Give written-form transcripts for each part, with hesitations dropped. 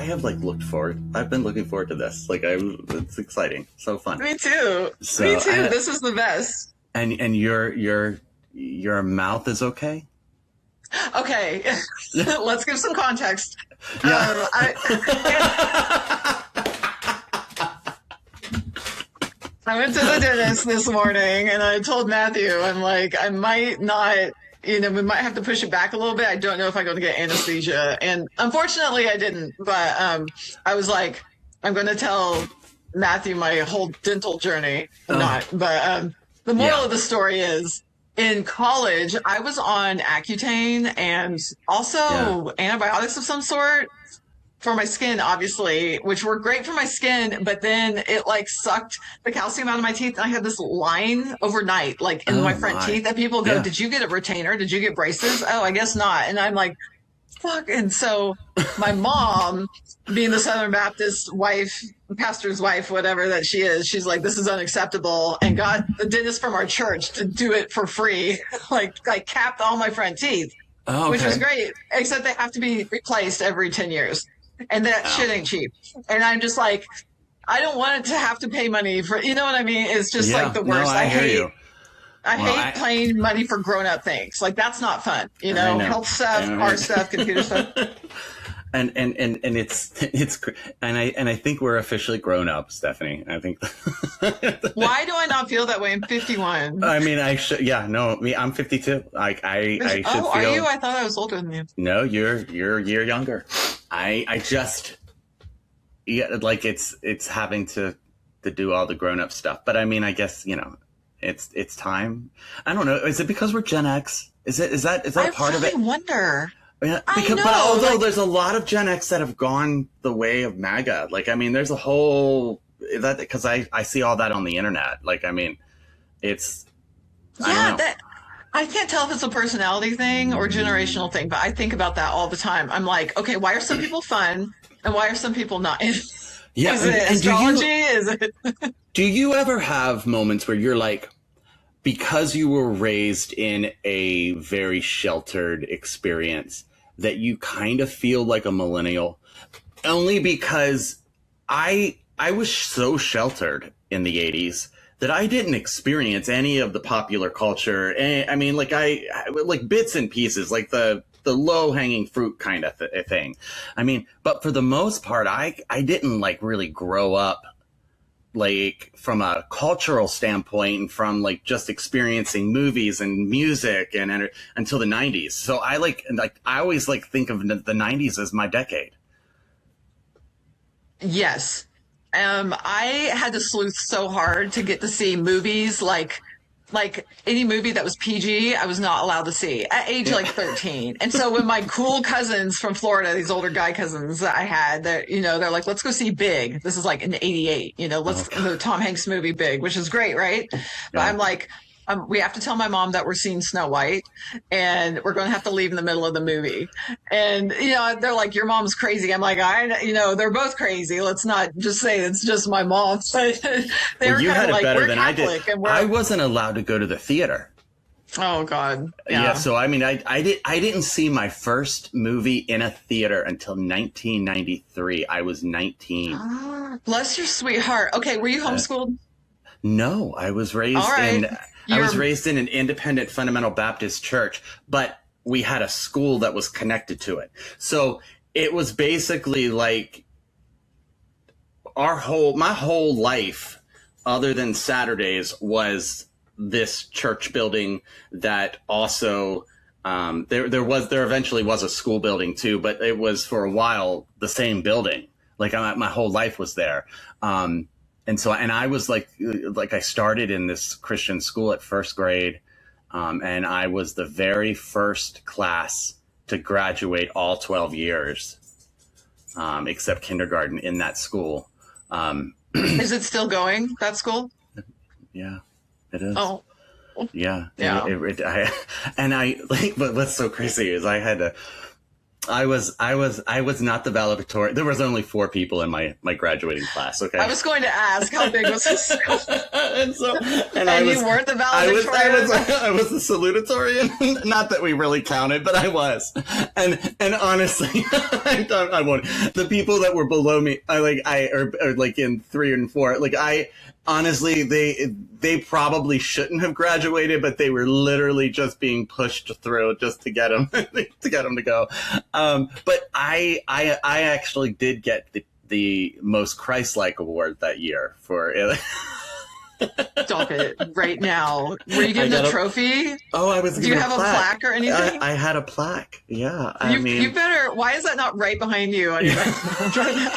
have like I've been looking forward to this. Like it's exciting. So fun. Me too. So, Me too. This is the best. And your mouth is okay? Okay. Let's give some context. Yeah. I went to the dentist this morning and I told Matthew, I'm like, I might not, we might have to push it back a little bit. I don't know if I'm going to get anesthesia. And unfortunately I didn't, but I was like, I'm going to tell Matthew my whole dental journey. I'm not, but the moral of the story is in college, I was on Accutane and also antibiotics of some sort for my skin, obviously, which were great for my skin, but then it like sucked the calcium out of my teeth. And I had this line overnight, like in my front teeth, that people go, did you get a retainer? Did you get braces? Oh, I guess not. And I'm like, fuck. And so my mom, being the Southern Baptist wife, pastor's wife, whatever that she is, she's like, this is unacceptable, and got the dentist from our church to do it for free, like capped all my front teeth, which was great, except they have to be replaced every 10 years. And that shit ain't cheap. And I'm just like, I don't want it to have to pay money for, you know what I mean? It's just like the worst. No, I hate you. I hate paying money for grown-up things. Like, that's not fun. Health stuff, art stuff, computer stuff. And I think we're officially grown up, Stephanie. I think. Why do I not feel that way? I'm 51. I mean, I should. Yeah, no, I'm 52. Like I should feel. Are you? I thought I was older than you. No, you're a year younger. I just, like it's having to do all the grown up stuff. But I mean, I guess it's time. I don't know. Is it because we're Gen X? Is that part of it? I wonder. Yeah, but although there's a lot of Gen X that have gone the way of MAGA. Like, I mean, there's a whole that because I see all that on the internet. Like, I mean, it's I can't tell if it's a personality thing or generational thing, but I think about that all the time. I'm like, okay, why are some people fun and why are some people not? Yeah, is it astrology? Do you ever have moments where you're like, because you were raised in a very sheltered experience, that you kind of feel like a millennial? Only because I was so sheltered in the 80s that I didn't experience any of the popular culture. I mean, like like bits and pieces, like the low hanging fruit kind of thing. I mean, but for the most part, I didn't like really grow up like from a cultural standpoint and from like just experiencing movies and music and until the 90s. So I always like think of the 90s as my decade. Yes. I had to sleuth so hard to get to see movies like any movie that was PG, I was not allowed to see at age like 13. And so when my cool cousins from Florida, these older guy cousins that I had, that they're like, let's go see Big. This is like in '88. The Tom Hanks movie Big, which is great, right? Yeah. But I'm like, we have to tell my mom that we're seeing Snow White and we're going to have to leave in the middle of the movie. And, they're like, your mom's crazy. I'm like, they're both crazy. Let's not just say it's just my mom. But they were kind of like, we're Catholic. And I wasn't allowed to go to the theater. Oh, God. Yeah. So, I mean, I didn't see my first movie in a theater until 1993. I was 19. Bless your sweetheart. Okay. Were you homeschooled? No, I was raised I was raised in an independent fundamental Baptist church, but we had a school that was connected to it. So it was basically like my whole life, other than Saturdays, was this church building that also there eventually was a school building too, but it was for a while the same building. Like my whole life was there. And I was like I started in this Christian school at first grade. And I was the very first class to graduate all 12 years, except kindergarten in that school. Is it still going, that school? Yeah, it is. Oh, yeah. Yeah. But what's so crazy is I had to, I was not the valedictorian. There was only 4 people in my graduating class. Okay. I was going to ask how big was this school? and I was, you weren't the valedictorian. I was the salutatorian. Not that we really counted, but I was. And honestly, I won't. The people that were below me, or like in 3 and 4, like honestly, they probably shouldn't have graduated, but they were literally just being pushed through just to get them to go. But I actually did get the most Christ-like award that year for. Stop it right now. Were you given a trophy? Oh, I was. Do you have a plaque or anything? I had a plaque. Yeah, you better. Why is that not right behind you on your background right now?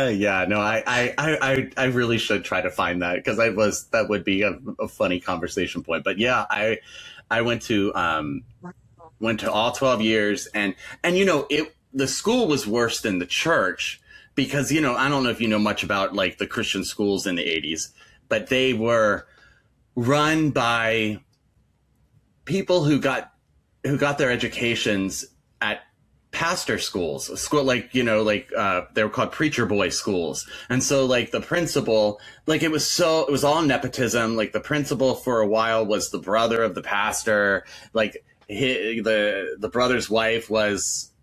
Yeah, no, I really should try to find that, because that would be a funny conversation point. But yeah, I went to all 12 years, and the school was worse than the church, because I don't know if you know much about like the Christian schools in the 80s, but they were run by people who got their educations at pastor schools, they were called preacher boy schools. And so like the principal, like it was all nepotism. Like the principal for a while was the brother of the pastor. Like the brother's wife was,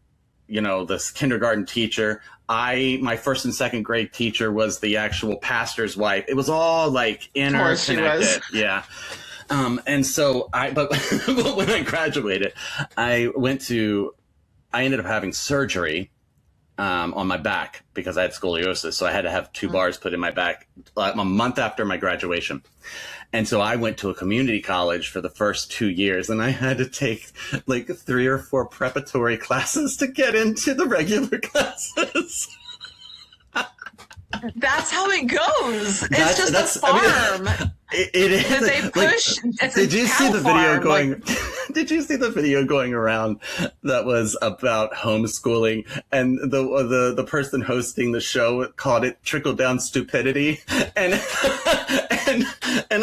this kindergarten teacher. My first and second grade teacher was the actual pastor's wife. It was all like interconnected. Yeah. And so but when I graduated, I ended up having surgery on my back because I had scoliosis. So I had to have 2 bars put in my back a month after my graduation. And so I went to a community college for the first 2 years, and I had to take like 3 or 4 preparatory classes to get into the regular classes. That's how it goes. It's just a farm. It is. They push. Like, did you see the video going? Did you see the video going around that was about homeschooling, and the person hosting the show called it trickle down stupidity, and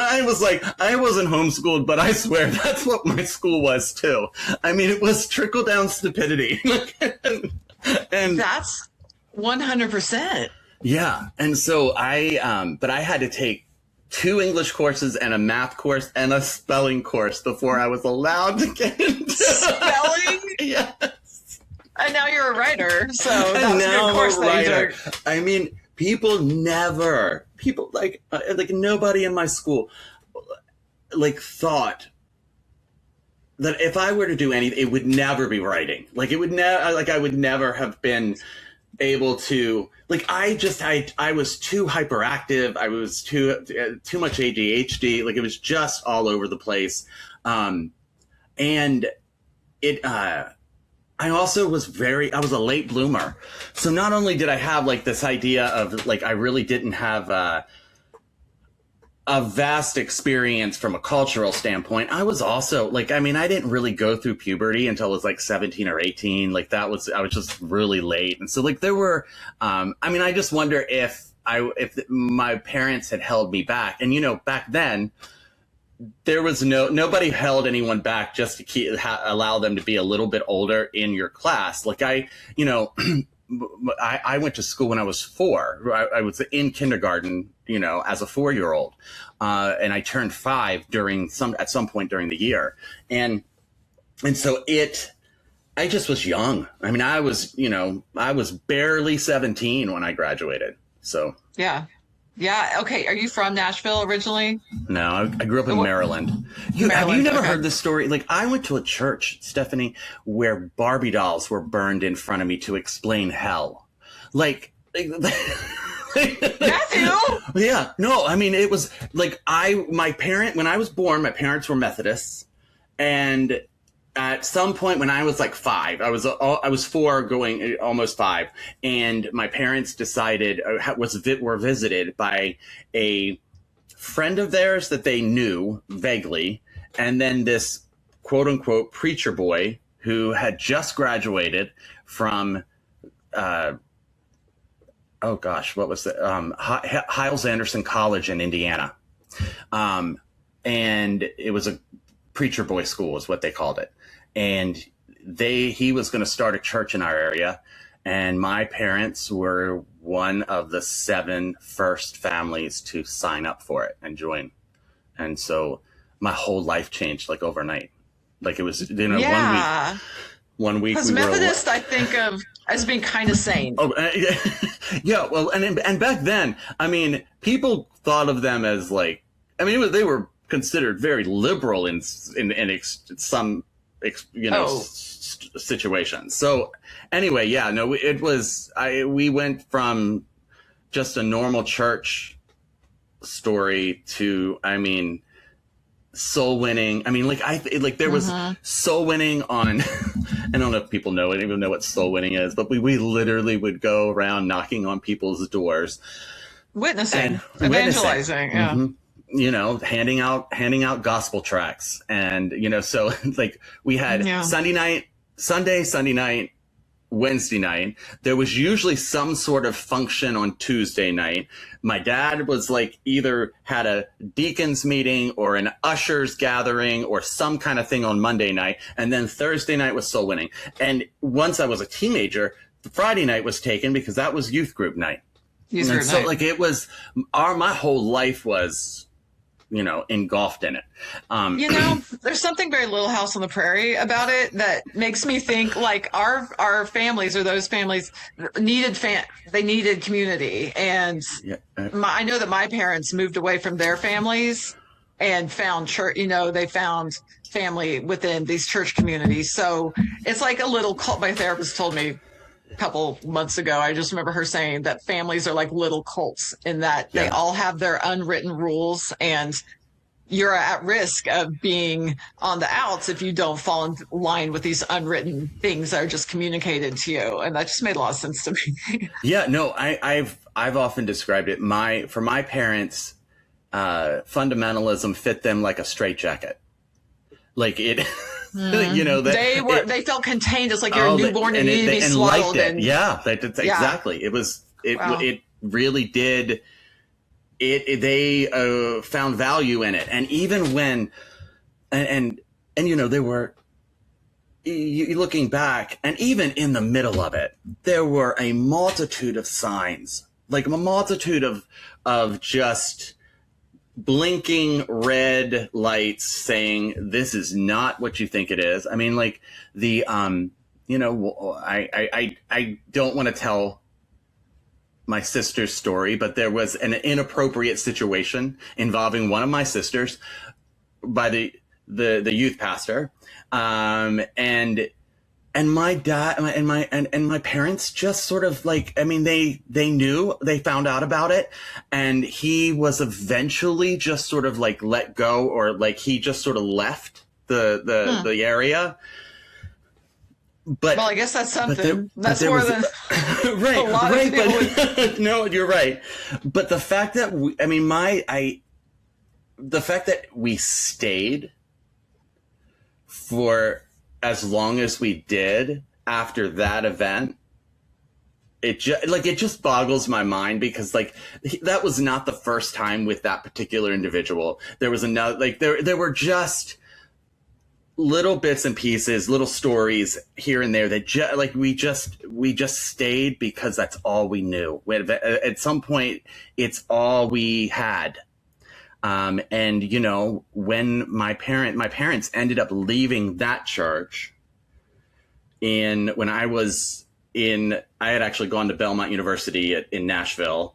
I was like, I wasn't homeschooled, but I swear that's what my school was too. I mean, it was trickle down stupidity, and that's 100%. Yeah. And so but I had to take 2 English courses and a math course and a spelling course before I was allowed to get into spelling. Yes. And now you're a writer, so that was a good course that you took. I mean, people like nobody in my school like thought that if I were to do anything, it would never be writing. Like it would never, like I would never have been able to, like, I was too hyperactive. I was too much ADHD. Like it was just all over the place. And I also was I was a late bloomer. So not only did I have like this idea of like, I really didn't have a vast experience from a cultural standpoint. I was also like, I mean, I didn't really go through puberty until I was like 17 or 18. Like I was just really late. And so like there were, I mean, I just wonder if my parents had held me back. And, back then there was nobody held anyone back just to allow them to be a little bit older in your class. Like I went to school when I was 4. I was in kindergarten, as a 4-year-old, and I turned 5 at some point during the year, and so I just was young. I mean, I was barely 17 when I graduated. So yeah. Okay. Are you from Nashville originally? No, I grew up in Maryland. Have you never heard this story? Like, I went to a church, Stephanie, where Barbie dolls were burned in front of me to explain hell. Like Matthew? Yeah. No, I mean, it was like when I was born, my parents were Methodists. And at some point when I was like 5, I was 4 going almost 5. And my parents decided, were visited by a friend of theirs that they knew vaguely. And then this quote unquote preacher boy who had just graduated from, oh gosh, what was it? Hiles-Anderson College in Indiana. And it was a preacher boy school is what they called it. And he was going to start a church in our area, and my parents were one of the 7 first families to sign up for it and join. And so my whole life changed like overnight. Like it was, one week. Because Methodist, I think of as being kind of sane. Oh, yeah. Well, and back then, I mean, people thought of them as like, I mean, they were considered very liberal in some situations. So anyway, we went from just a normal church story to, I mean, soul winning. I mean, there was soul winning on, I don't know if people even know what soul winning is, but we literally would go around knocking on people's doors. Witnessing, evangelizing. Yeah. Mm-hmm. Handing out gospel tracts. And, so like we had Sunday night, Wednesday night. There was usually some sort of function on Tuesday night. My dad was like either had a deacons meeting or an ushers gathering or some kind of thing on Monday night. And then Thursday night was soul winning. And once I was a teenager, the Friday night was taken because that was youth group night. So like it was my whole life was, engulfed in it. There's something very Little House on the Prairie about it that makes me think like our families or those families needed community. And I know that my parents moved away from their families and found church, they found family within these church communities. So it's like a little cult. My therapist told me a couple months ago, I just remember her saying that families are like little cults in that they all have their unwritten rules, and you're at risk of being on the outs if you don't fall in line with these unwritten things that are just communicated to you. And that just made a lot of sense to me. Yeah, no, I've often described it. For my parents, fundamentalism fit them like a straitjacket. Like it. They felt contained. It's like you're a newborn and you need to be swaddled. Exactly. It really did. They found value in it, and even when, and they were. Looking back, and even in the middle of it, there were a multitude of signs, like a multitude of just blinking red lights saying this is not what you think it is. I mean, like the I don't want to tell my sister's story, but there was an inappropriate situation involving one of my sisters by the youth pastor, and my dad and my parents just sort of like, I mean, they knew, they found out about it, and he was eventually just sort of like let go, or like he just sort of left the area. But I guess that's something. That's more than right. No, you're right. But the fact that the fact that we stayed for as long as we did after that event, it just boggles my mind, because like that was not the first time with that particular individual. There was another, like there were just little bits and pieces, little stories here and there that we just stayed because that's all we knew. At some point, it's all we had. And when my parents ended up leaving that church when I had actually gone to Belmont University in Nashville.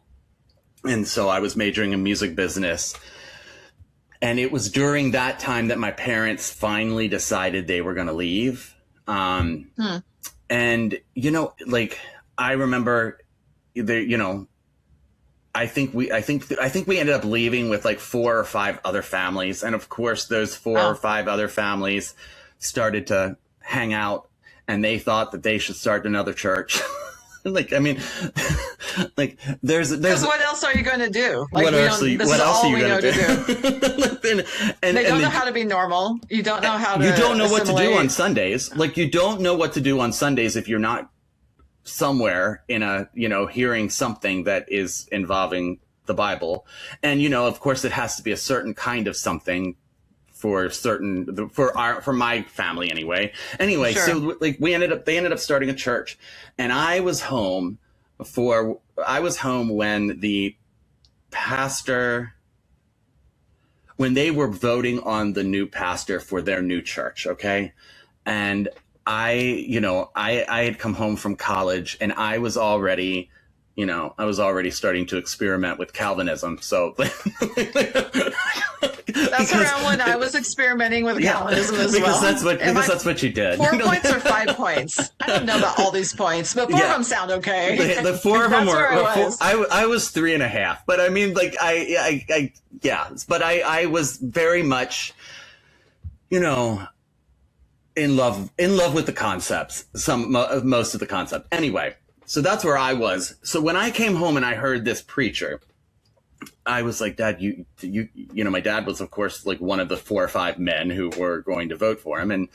And so I was majoring in music business. And it was during that time that my parents finally decided they were going to leave. And, I remember I think we ended up leaving with like 4 or 5 other families. And of course, those 4 or 5 other families started to hang out, and they thought that they should start another church. There's what else are you going to do? Like, what else are you going to do? They don't know how to be normal. You don't know how to. You don't know what to do on Sundays. Like, you don't know what to do on Sundays if you're not somewhere in hearing something that is involving the Bible. And, of course, it has to be a certain kind of something for my family anyway. Anyway, Sure. so like they ended up starting a church, and I was home when the pastor, when they were voting on the new pastor for their new church. Okay. And I had come home from college, and I was already starting to experiment with Calvinism. So that's around when I was experimenting with Calvinism as well. That's what you did. 4 points or 5 points? I don't know about all these points, but 4 of them sound okay. The 4 of them were. I was 3.5, but I mean, like but I was very much, in love with the concepts. Most of the concept. Anyway, so that's where I was. So when I came home and I heard this preacher, I was like, Dad, my dad was, of course, like one of the 4 or 5 men who were going to vote for him.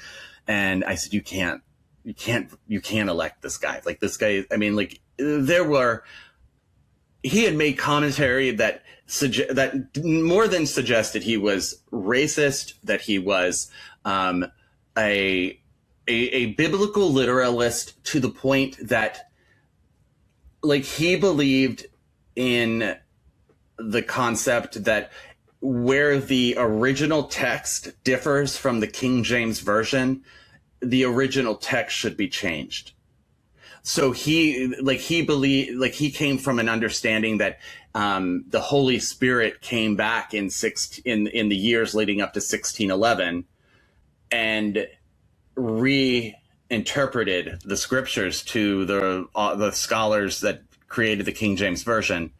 And I said, you can't elect this guy. Like, this guy, I mean, like, he had made commentary that more than suggested he was racist, that he was, a biblical literalist, to the point that, like, he believed in the concept that where the original text differs from the King James Version, the original text should be changed. So he came from an understanding that the Holy Spirit came back in the years leading up to 1611 and reinterpreted the scriptures to the scholars that created the King James Version.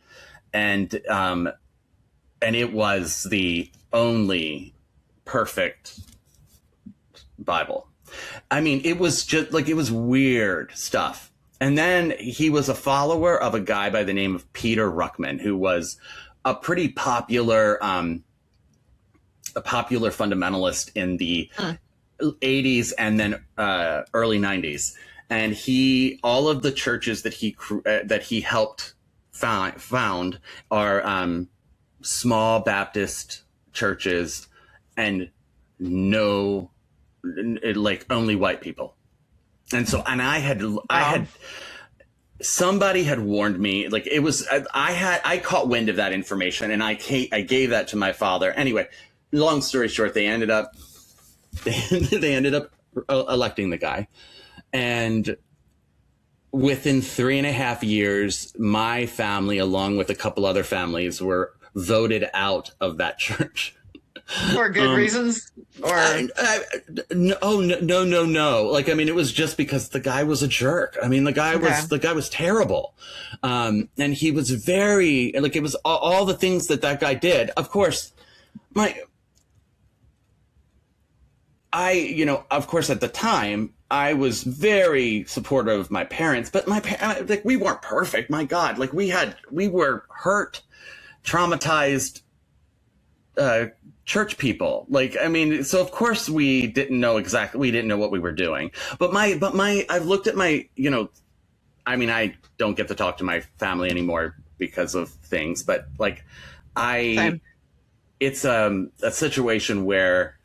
And it was the only perfect Bible. I mean, it was just like, it was weird stuff. And then he was a follower of a guy by the name of Peter Ruckman, who was a pretty popular fundamentalist in the 80s and then early 90s. And all of the churches that he helped found are small Baptist churches, and only white people. And so, and I had somebody had warned me, like, it was, I caught wind of that information, and I gave that to my father. Anyway, long story short, they ended up electing the guy. And within 3.5 years, my family, along with a couple other families, were voted out of that church. For good reasons? Or no. Like, I mean, it was just because the guy was a jerk. I mean, the guy was terrible. And he was very, like, it was all the things that guy did. Of course, of course, at the time, I was very supportive of my parents, but like, we weren't perfect. My God, like, we were hurt, traumatized, church people. Like, I mean, so of course we didn't know what we were doing. But I've looked at my, I mean, I don't get to talk to my family anymore because of things, but like, it's a situation where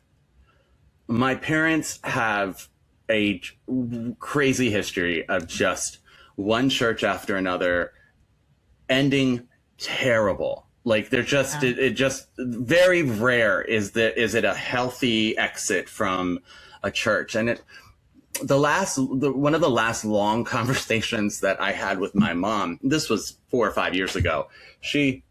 my parents have a crazy history of just one church after another ending terrible. Like, they're just, it just very rare is it a healthy exit from a church. And one of the last long conversations that I had with my mom, this was 4 or 5 years ago. She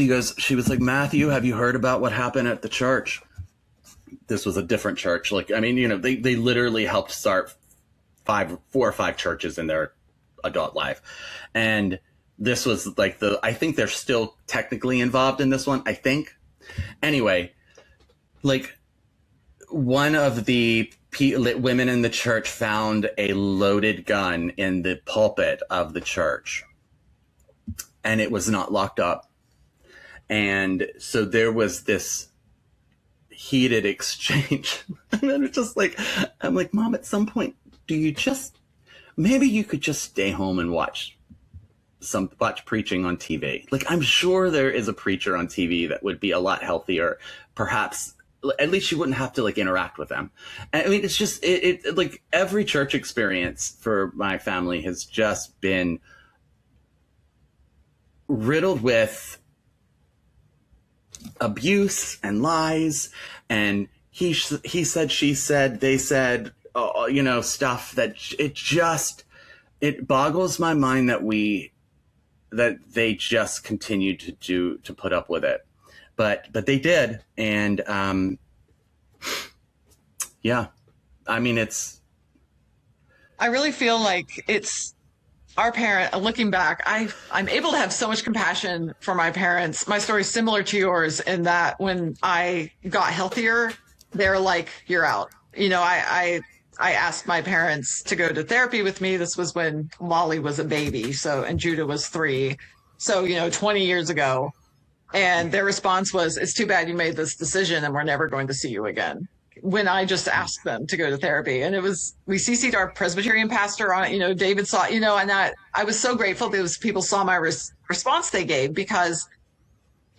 was like, Matthew, have you heard about what happened at the church? This was a different church. Like, I mean, they literally helped start 4 or 5 churches in their adult life. And this was like I think they're still technically involved in this one, I think. Anyway, like, one of the women in the church found a loaded gun in the pulpit of the church, and it was not locked up. And so there was this heated exchange. And then it's just like, I'm like, Mom, at some point, maybe you could just stay home and watch watch preaching on TV. Like, I'm sure there is a preacher on TV that would be a lot healthier. Perhaps, at least you wouldn't have to like interact with them. I mean, it's just, it like every church experience for my family has just been riddled with abuse and lies and he said, she said, they said, you know, stuff that it boggles my mind that they just continued to put up with it. But they did. And yeah, I mean, I really feel like it's our parent. Looking back, I'm able to have so much compassion for my parents. My story's similar to yours in that when I got healthier, they're like, you're out. You know, I asked my parents to go to therapy with me. This was when Molly was a baby. And Judah was 3. So, you know, 20 years ago. And their response was, it's too bad you made this decision and we're never going to see you again. When I just asked them to go to therapy, and we CC'd our Presbyterian pastor on it, you know, David saw, you know, and I was so grateful those people saw my response they gave, because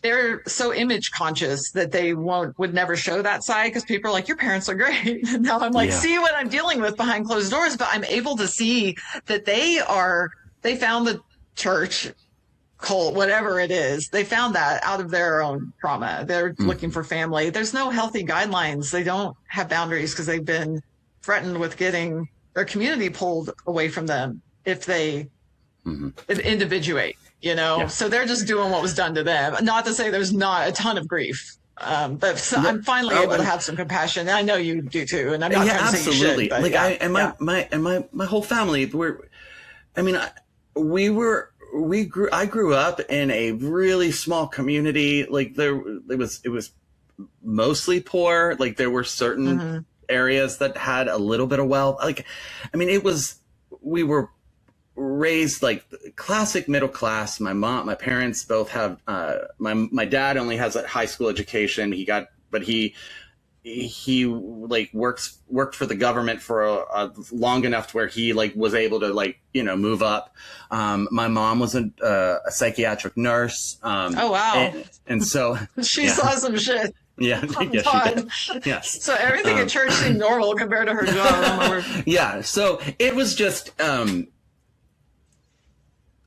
they're so image conscious that they would never show that side, because people are like, your parents are great. And now I'm like, see what I'm dealing with behind closed doors, but I'm able to see that they found the church cult, whatever it is, they found that out of their own trauma. They're looking for family. There's no healthy guidelines. They don't have boundaries because they've been threatened with getting their community pulled away from them if they individuate, you know? So they're just doing what was done to them. Not to say there's not a ton of grief. But I'm finally able to have some compassion. And I know you do too. And I'm not trying to say you should, but like my whole family, I grew up in a really small community. Like it was mostly poor. Like there were certain areas that had a little bit of wealth. Like, I mean, we were raised like classic middle class. My parents both have, my dad only has a high school education. He like worked for the government for a long enough to where he like was able to like, you know, move up. My mom was a psychiatric nurse. Oh, wow. And so she saw some shit. Yeah. Yes, she did. Yes. So everything at church seemed normal compared to her job. Yeah. So it was just,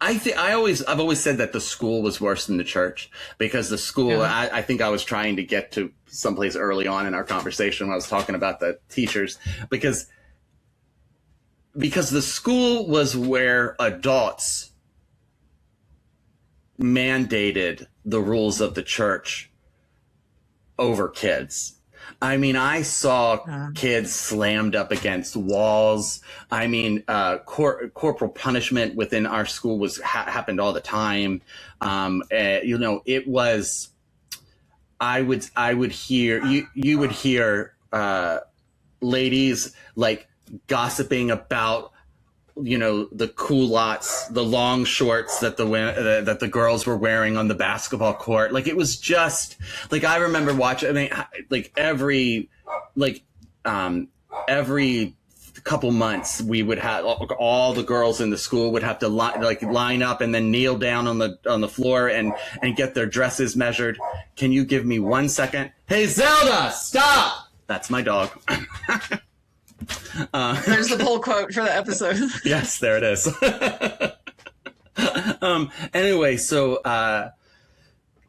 I've always said that the school was worse than the church, because the school, I think I was trying to get to someplace early on in our conversation when I was talking about the teachers, because the school was where adults mandated the rules of the church over kids. I mean, I saw kids slammed up against walls. I mean, corporal punishment within our school happened all the time. You know, it was. I would hear you would hear ladies like gossiping about, you know, the culottes, the long shorts that the girls were wearing on the basketball court. Like, it was just like, I remember watching, I mean, like every couple months we would have all the girls in the school would have to line up and then kneel down on the floor and get their dresses measured. Can you give me 1 second? Hey, Zelda, stop! That's my dog. There's the pull quote for the episode. Yes, there it is. Anyway, so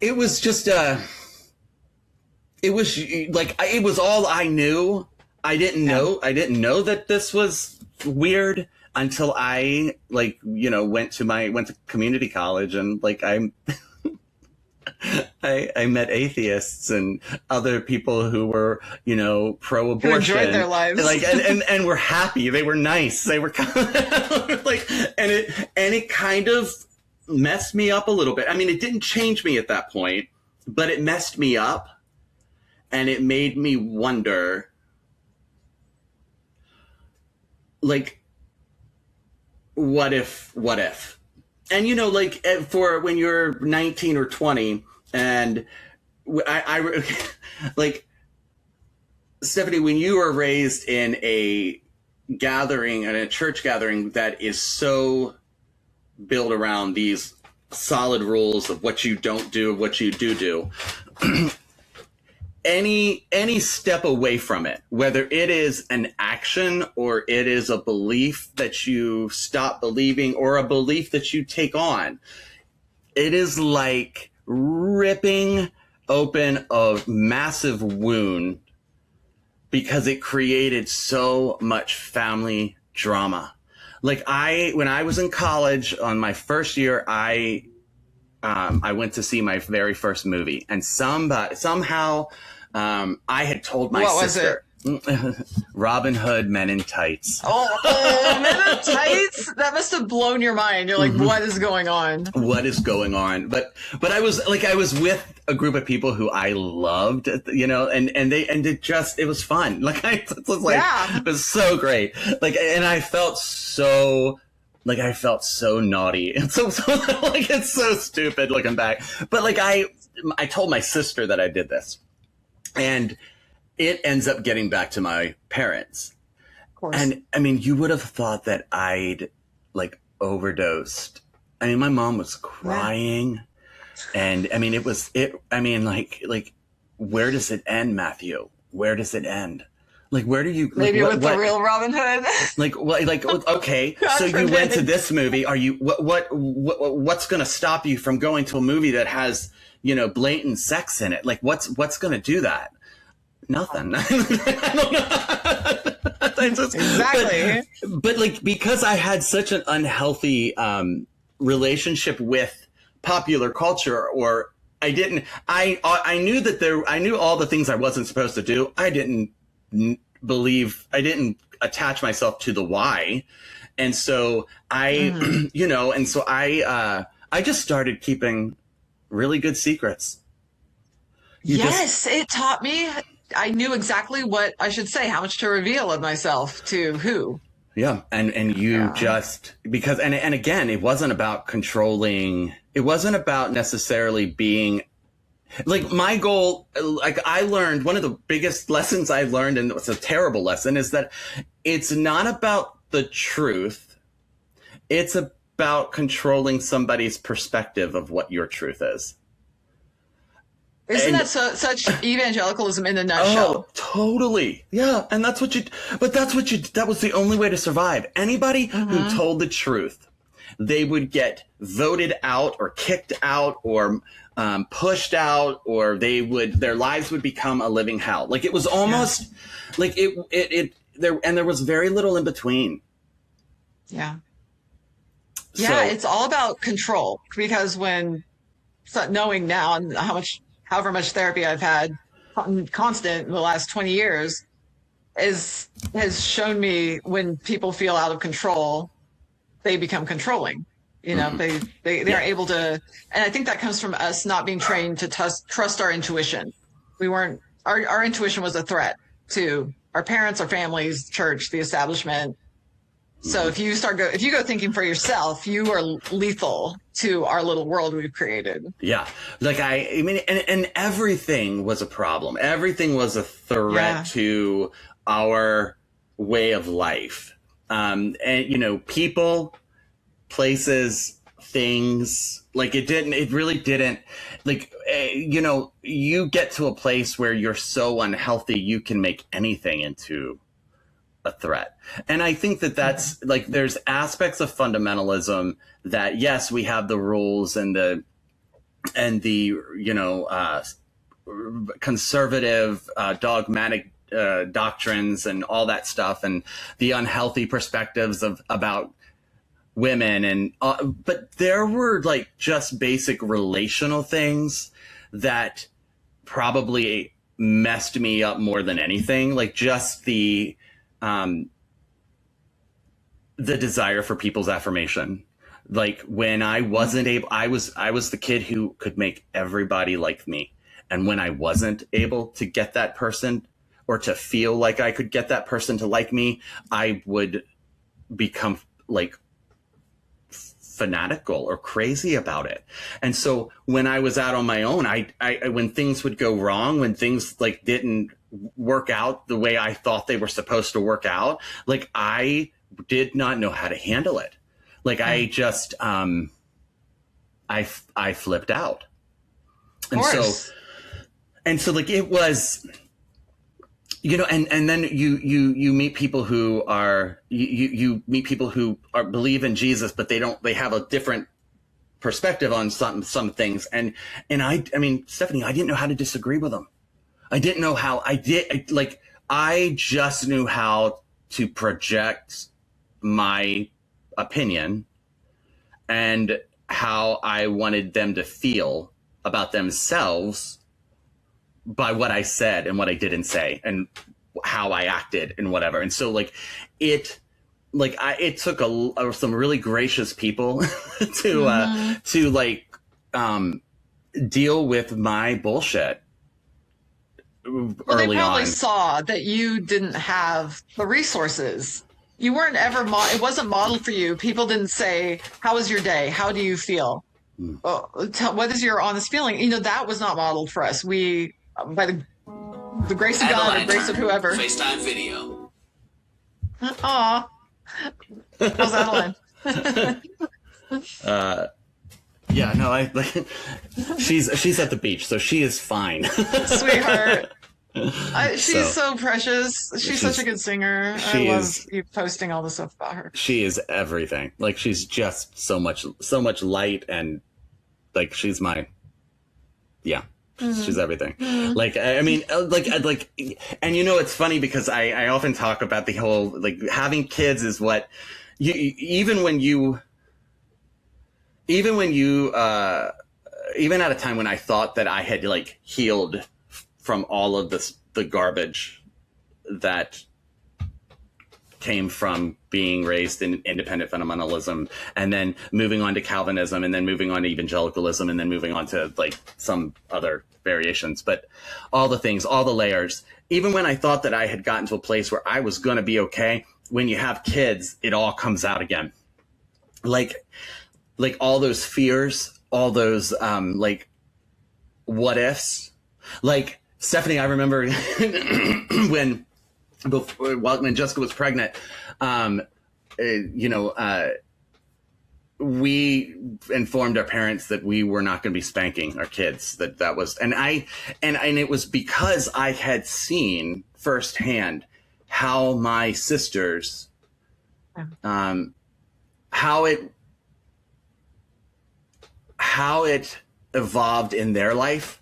it was just it was like it was all I knew. I didn't know that this was weird until I went to community college, and like I met atheists and other people who were, you know, pro-abortion. Who enjoyed their lives. Like, and were happy. They were nice. They were like, and it kind of messed me up a little bit. I mean, it didn't change me at that point, but it messed me up, and it made me wonder, like, what if? And, you know, like, for when you're 19 or 20, and I like, Stephanie, when you are raised in a gathering, in a church gathering that is so build around these solid rules of what you don't do, what you do, any step away from it, whether it is an action or it is a belief that you stop believing or a belief that you take on, it is like ripping open a massive wound because it created so much family drama. Like when I was in college on my first year, I went to see my very first movie, and somehow I had told my sister. Robin Hood, Men in Tights. Oh, Men in Tights? That must have blown your mind. You're like, what is going on? What is going on? But I was with a group of people who I loved, and it was fun. It was so great. And I felt so naughty. And so it's so stupid looking back. But I told my sister that I did this, and it ends up getting back to my parents. Of course. And I mean, you would have thought that I'd overdosed. I mean, my mom was crying. Yeah. And I mean, where does it end, Matthew? Where does it end? Where do you maybe with the real Robin Hood? Okay, so you went to this movie. Are you what's going to stop you from going to a movie that has, blatant sex in it? What's going to do that? Nothing. I don't know. Exactly. But because I had such an unhealthy relationship with popular culture, or I knew all the things I wasn't supposed to do. I didn't attach myself to the why. And so I just started keeping really good secrets. It taught me. I knew exactly what I should say, how much to reveal of myself to who. Yeah. And just because, and again, it wasn't about controlling. It wasn't about necessarily being my goal. I learned one of the biggest lessons I learned, and it's a terrible lesson, is that it's not about the truth. It's about controlling somebody's perspective of what your truth is. Isn't that such evangelicalism in a nutshell? Oh, totally. Yeah. And that was the only way to survive. Anybody who told the truth, they would get voted out or kicked out or pushed out, or their lives would become a living hell. It was almost there was very little in between. Yeah. Yeah. It's all about control, because knowing now and however much therapy I've had constant in the last 20 years has shown me when people feel out of control, they become controlling. They are able to, and I think that comes from us not being trained to trust our intuition. Our intuition was a threat to our parents, our families, church, the establishment. So if you go thinking for yourself, you are lethal to our little world we've created. Yeah. And everything was a problem. Everything was a threat to our way of life. And people, places, things, it really didn't, you get to a place where you're so unhealthy, you can make anything into a threat. And I think that's there's aspects of fundamentalism that, yes, we have the rules and the conservative, dogmatic doctrines and all that stuff, and the unhealthy perspectives about women, but there were just basic relational things that probably messed me up more than anything, just the desire for people's affirmation. When I wasn't able, I was the kid who could make everybody like me. And when I wasn't able to get that person, or to feel like I could get that person to like me, I would become fanatical or crazy about it. And so when I was out on my own, I when things would go wrong, when things didn't work out the way I thought they were supposed to work out, I did not know how to handle it. Like I just, I flipped out. And so like it was, you know, and then you meet people who are, you meet people who believe in Jesus, but they have a different perspective on some things. And I mean, Stephanie, I didn't know how to disagree with them. I didn't know how I just knew how to project my opinion and how I wanted them to feel about themselves by what I said and what I didn't say and how I acted and whatever. And so it took some really gracious people to deal with my bullshit. Well, they probably saw that you didn't have the resources. You weren't ever, it wasn't modeled for you. People didn't say, how was your day? How do you feel? What is your honest feeling? You know, that was not modeled for us. We, by the grace of God, the grace of whoever. FaceTime video. Aw. How's Adeline? Yeah, no, she's at the beach, so she is fine. Sweetheart. She's so precious. She's such a good singer. I love you posting all this stuff about her. She is everything. Like, she's just so much light, and like she's my, yeah. She's everything. Like, I mean, and you know, it's funny because I often talk about the whole, like, having kids is what even at a time when I thought that I had like healed from all of the garbage that came from being raised in independent fundamentalism, and then moving on to Calvinism, and then moving on to evangelicalism, and then moving on to like some other variations, but all the things, all the layers, even when I thought that I had gotten to a place where I was going to be okay, when you have kids, it all comes out again. Like all those fears, all those, like, what ifs. Like, Stephanie, I remember when Jessica was pregnant, we informed our parents that we were not going to be spanking our kids. That was, and it was because I had seen firsthand how my sisters, how it evolved in their life.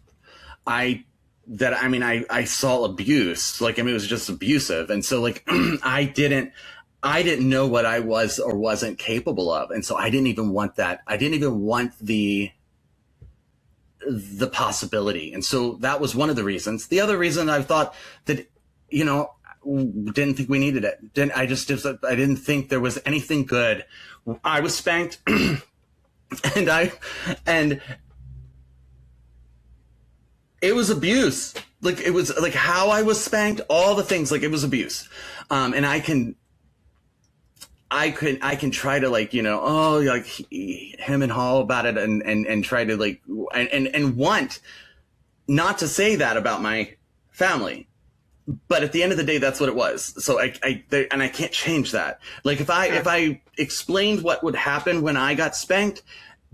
I saw abuse. Like, I mean, it was just abusive. And so, like, I didn't know what I was or wasn't capable of. And so I didn't even want that. I didn't even want the possibility. And so that was one of the reasons. The other reason I thought that, you know, didn't think we needed it. I didn't think there was anything good. I was spanked and it was abuse. Like, it was like how I was spanked, all the things, like, it was abuse. And I can try to, like, you know, like him and haw about it and try to, like, and want not to say that about my family. But at the end of the day, that's what it was. So I can't change that. Like, if I explained what would happen when I got spanked,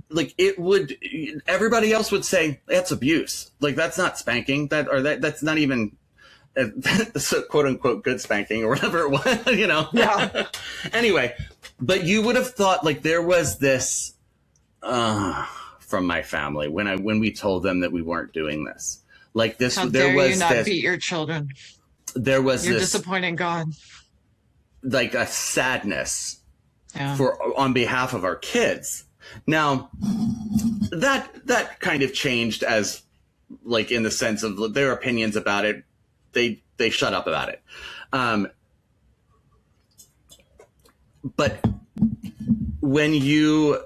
like, everybody else would say that's abuse. Like, that's not spanking, that's not even quote unquote good spanking or whatever it was, you know? Yeah. Anyway, but you would have thought, like, there was this, from my family when we told them that we weren't doing this, like this, How there dare was you not this, beat your children. There was You're this disappointing God. Like a sadness Yeah. on behalf of our kids. Now, that kind of changed as, like, in the sense of their opinions about it, they shut up about it. But when you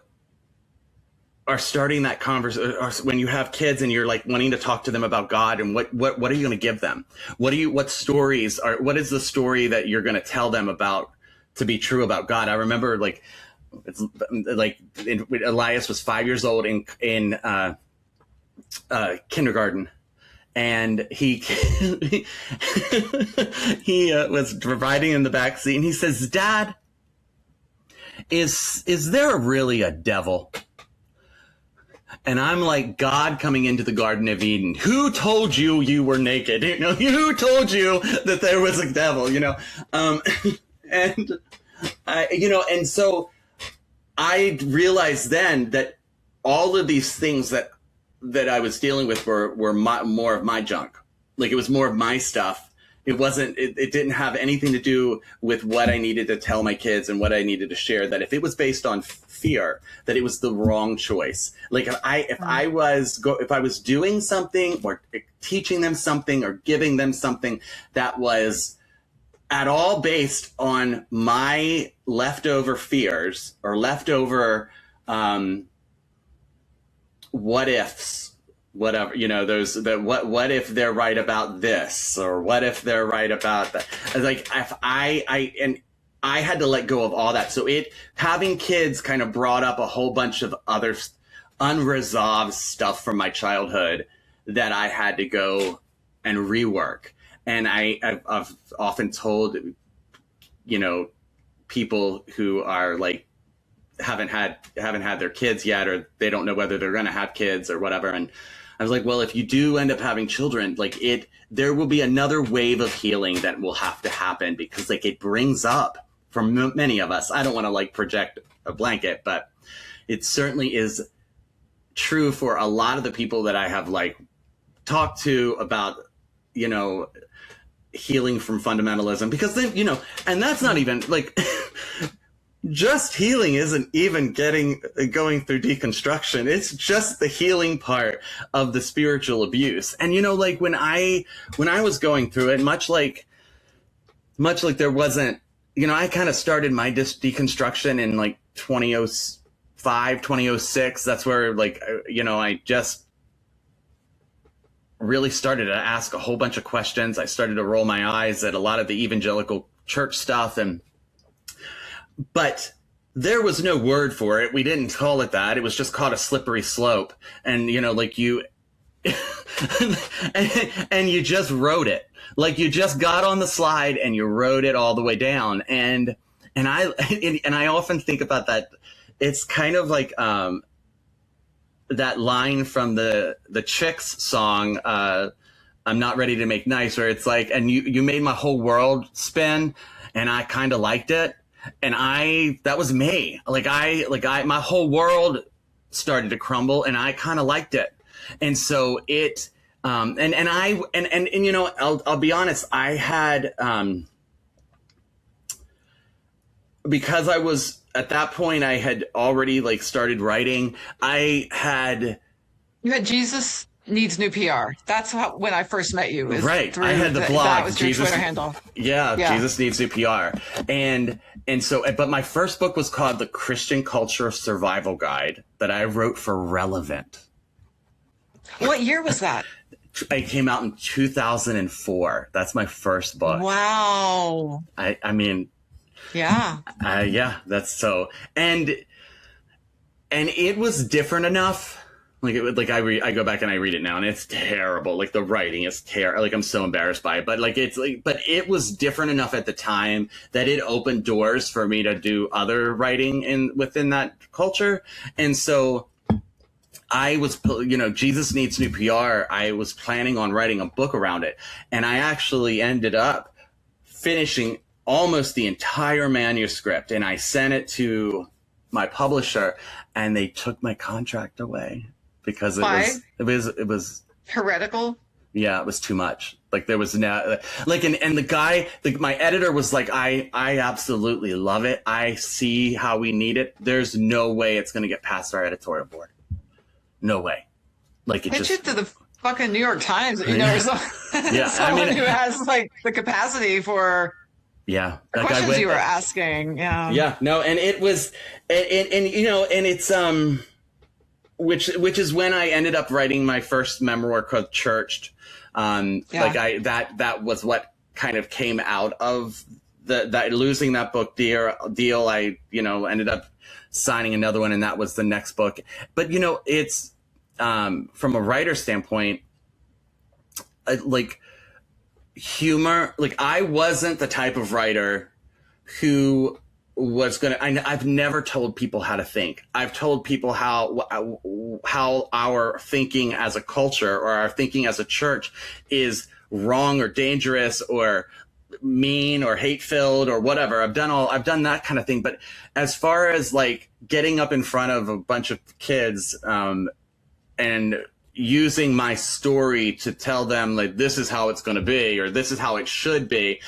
are starting that conversation, or when you have kids and you're, like, wanting to talk to them about God, and what are you going to give them? What is the story that you're going to tell them about to be true about God? I remember, like, Elias was 5 years old in kindergarten, and he was riding in the back seat, and he says, "Dad, is there really a devil? And I'm like God coming into the Garden of Eden. Who told you you were naked? You know, who told you that there was a devil? You know, and I, you know, and so I realized then that all of these things that I was dealing with were more of my junk. Like, it was more of my stuff. It wasn't, it didn't have anything to do with what I needed to tell my kids and what I needed to share. That if it was based on fear, that it was the wrong choice. Like, if I was doing something or teaching them something or giving them something that was at all based on my leftover fears or leftover what ifs, whatever, you know, what if they're right about this, or what if they're right about that? Like, if I had to let go of all that. So having kids kind of brought up a whole bunch of other unresolved stuff from my childhood that I had to go and rework. And I've often told, you know, people who are like, haven't had their kids yet, or they don't know whether they're going to have kids or whatever. And I was like, well, if you do end up having children, like, there will be another wave of healing that will have to happen, because like, it brings up for many of us, I don't want to like project a blanket, but it certainly is true for a lot of the people that I have like talked to about, you know, healing from fundamentalism, because they, you know, and that's not even like, just healing isn't even going through deconstruction. It's just the healing part of the spiritual abuse. And, you know, like when I was going through it, much like there wasn't, you know, I kind of started my deconstruction in like 2005, 2006. That's where, like, you know, I just really started to ask a whole bunch of questions. I started to roll my eyes at a lot of the evangelical church stuff, but there was no word for it. We didn't call it that. It was just called a slippery slope. And, you know, like you, and you just wrote it. Like, you just got on the slide and you wrote it all the way down. And I often think about that. It's kind of like, that line from the Chicks song, I'm Not Ready to Make Nice, where it's like, and you made my whole world spin, and I kind of liked it. And that was me. My whole world started to crumble, and I kind of liked it. And so it, and you know, I'll be honest, I had, because I was, at that point, I had already like started writing. You had Jesus Needs New PR. That's when I first met you. Right. I had the blog. That was your Twitter handle. Yeah. Jesus Needs New PR. And so, but my first book was called The Christian Culture Survival Guide, that I wrote for Relevant. What year was that? It came out in 2004. That's my first book. Wow. I mean, yeah. Yeah, that's so, and it was different enough. Like, I go back and I read it now, and it's terrible. Like, the writing is terrible. Like, I'm so embarrassed by it, but like, but it was different enough at the time that it opened doors for me to do other writing within that culture. And so I was, you know, Jesus Needs New PR. I was planning on writing a book around it, and I actually ended up finishing almost the entire manuscript, and I sent it to my publisher, and they took my contract away because it was heretical. Yeah, it was too much. Like, there was no, like, and the guy, my editor was like, I absolutely love it. I see how we need it. There's no way it's going to get past our editorial board. No way. Like, it pitch just it to the fucking New York Times, you know, or someone who has like the capacity for. Yeah, the questions you were asking. Yeah. Yeah. No, and it was, and you know, and it's which is when I ended up writing my first memoir called Churched. Like, that was what kind of came out of that losing that book deal. I, you know, ended up signing another one, and that was the next book. But, you know, it's from a writer standpoint, like, humor, like, I wasn't the type of writer who I've never told people how to think. I've told people how our thinking as a culture or our thinking as a church is wrong or dangerous or mean or hate filled or whatever. I've done that kind of thing. But as far as like getting up in front of a bunch of kids, and using my story to tell them like, this is how it's going to be, or this is how it should be.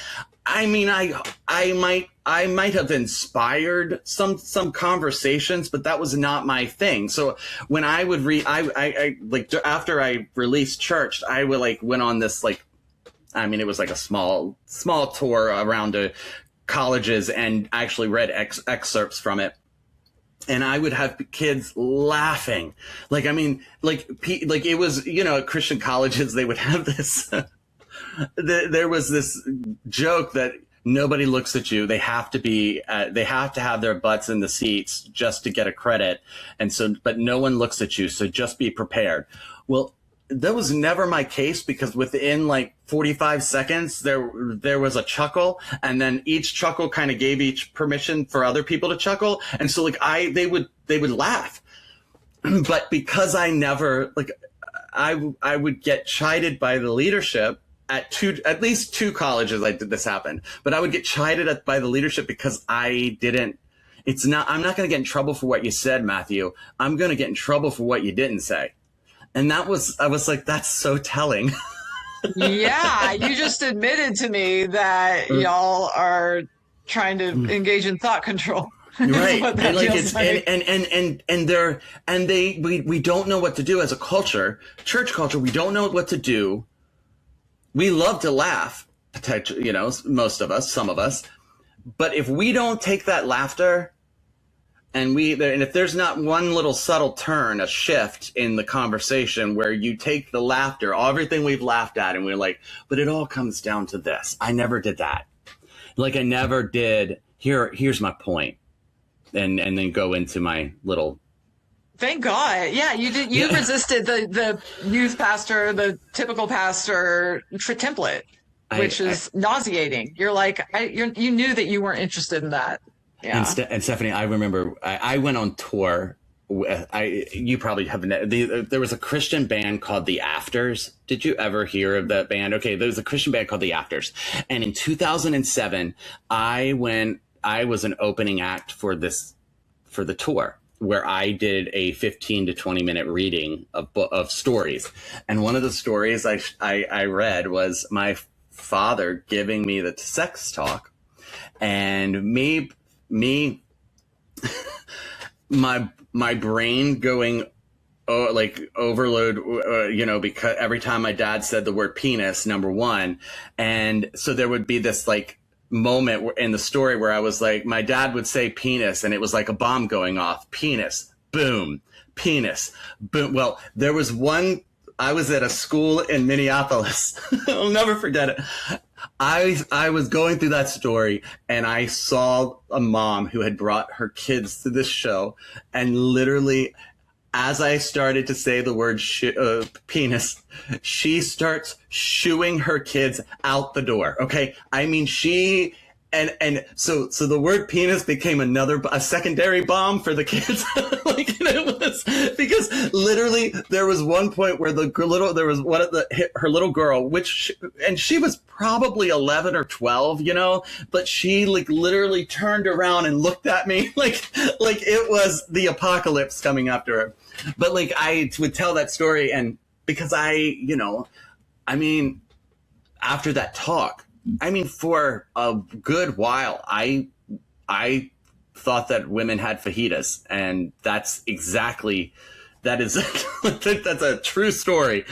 I mean, I might have inspired some conversations, but that was not my thing. So when I would I like after I released Church, I would like went on this like, I mean, it was like a small tour around to colleges and actually read excerpts from it. And I would have kids laughing. Like, I mean, like it was, you know, at Christian colleges, they would have this, there was this joke that nobody looks at you. They have to have their butts in the seats just to get a credit. And so, but no one looks at you. So just be prepared. Well, that was never my case, because within like 45 seconds, there was a chuckle, and then each chuckle kind of gave each permission for other people to chuckle. And so like they would laugh, but because I never like, I would get chided by the leadership at least two colleges. This happened, but I would get chided by the leadership because I'm not going to get in trouble for what you said, Matthew. I'm going to get in trouble for what you didn't say. And I was like, that's so telling. Yeah, you just admitted to me that y'all are trying to engage in thought control. Right. And like it's like. We don't know what to do as a culture, church culture. We don't know what to do. We love to laugh, you know, most of us, some of us. But if we don't take that laughter, and if there's not one little subtle turn, a shift in the conversation where you take the laughter, everything we've laughed at, and we're like, but it all comes down to this. I never did that. Like I never did. Here's my point. And then go into my little. Thank God. Yeah, you did. You resisted the youth pastor, the typical pastor template, which is nauseating. You're like, you knew that you weren't interested in that. Yeah. And Stephanie, I remember I went on tour. You probably haven't. There was a Christian band called The Afters. Did you ever hear of that band? Okay, there was a Christian band called The Afters. And in 2007, I was an opening act for the tour, where I did a 15 to 20 minute reading of stories. And one of the stories I read was my father giving me the sex talk, and me my brain going like overload, you know, because every time my dad said the word penis, number one. And so there would be this like moment in the story where I was like, my dad would say penis, and it was like a bomb going off. Penis, boom, penis, boom. Well, there was one, I was at a school in Minneapolis. I'll never forget it. I was going through that story, and I saw a mom who had brought her kids to this show, and literally, as I started to say the word penis, she starts shooing her kids out the door. Okay. I mean, and so the word penis became a secondary bomb for the kids. Like, it was because literally there was one point where her little girl, and she was probably 11 or 12, you know, but she like literally turned around and looked at me like it was the apocalypse coming after her. But like I would tell that story, and because after that talk, for a good while, I thought that women had fajitas, and that's a true story.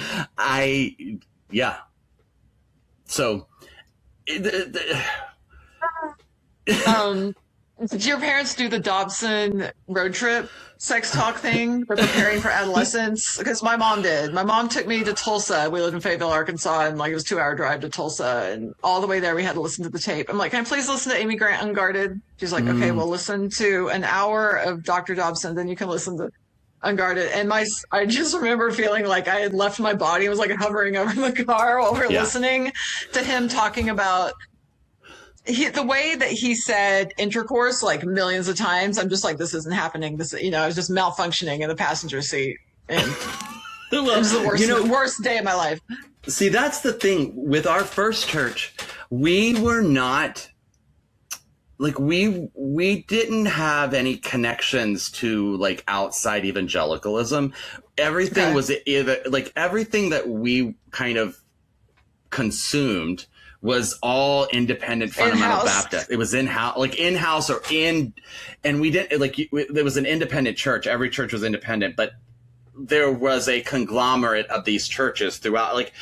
So, did your parents do the Dobson road trip sex talk thing for preparing for adolescence? Because my mom did. My mom took me to Tulsa. We lived in Fayetteville, Arkansas, and like it was a 2-hour drive to Tulsa. And all the way there, we had to listen to the tape. I'm like, can I please listen to Amy Grant Unguarded? She's like, okay, well, listen to an hour of Dr. Dobson, then you can listen to Unguarded. And I just remember feeling like I had left my body and was like hovering over the car while we were listening to him talking about the way that he said intercourse like millions of times, I'm just like, this isn't happening. This, I was just malfunctioning in the passenger seat, and it was the worst day of my life. See, that's the thing with our first church. We were not like we didn't have any connections to like outside evangelicalism. Everything was either like everything that we kind of consumed was all independent fundamental Baptist. It was in-house, like in-house or in, and we didn't like, there was an independent church. Every church was independent, but there was a conglomerate of these churches throughout, like,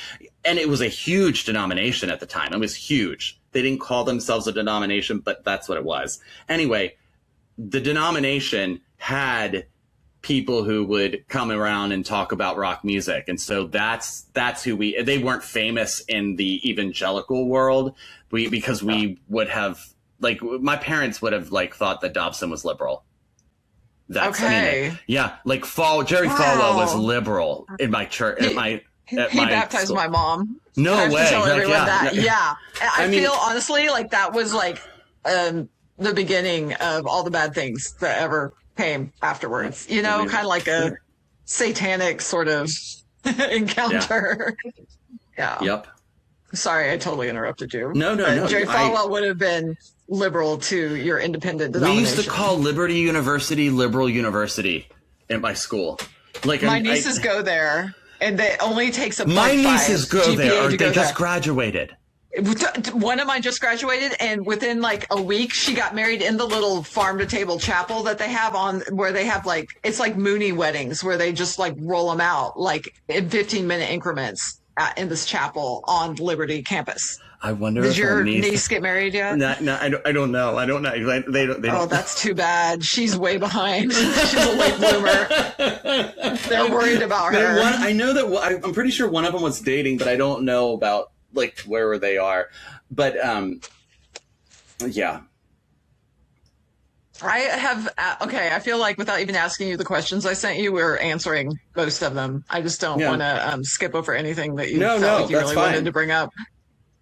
and it was a huge denomination at the time. It was huge. They didn't call themselves a denomination, but that's what it was. Anyway, the denomination had people who would come around and talk about rock music. And so that's who they weren't famous in the evangelical world because we would have, like, my parents would have like thought that Dobson was liberal. That's, okay. I mean, yeah. Like Jerry Falwell was liberal in my church. He baptized school. My mom. No way. Tell everyone that. Yeah. I mean, feel honestly like that was like the beginning of all the bad things that ever came afterwards. Kind of like a satanic sort of encounter. Yeah. Yep. Sorry, I totally interrupted you. No. Jerry Falwell would have been liberal to your independent denomination. We used to call Liberty University liberal university at my school. Like my nieces go there. And it only takes a my nieces go GPA there, or they just there. graduated. One of mine just graduated, and within like a week, she got married in the little farm-to-table chapel that they have where they have like, it's like Mooney weddings, where they just like roll them out like in 15-minute increments in this chapel on Liberty campus. I wonder Did if your niece get married yet? No, I don't know. I don't know. They don't. Oh, that's too bad. She's way behind. She's a late bloomer. They're worried about her. I know that I'm pretty sure one of them was dating, but I don't know about like where they are. But yeah. I feel like without even asking you the questions I sent you, we're answering most of them. I just don't want to skip over anything that you felt like you really wanted to bring up.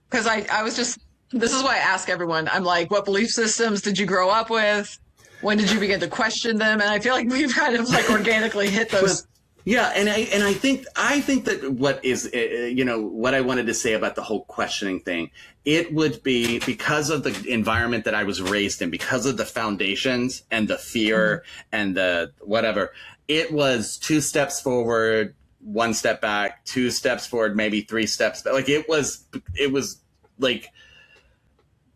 Because I was just, this is why I ask everyone. I'm like, what belief systems did you grow up with? When did you begin to question them? And I feel like we've kind of like organically hit those. Yeah, and I think that what is, what I wanted to say about the whole questioning thing, it would be because of the environment that I was raised in, because of the foundations and the fear and the whatever. It was 2 steps forward, 1 step back, 2 steps forward, maybe 3 steps back. Like it was like,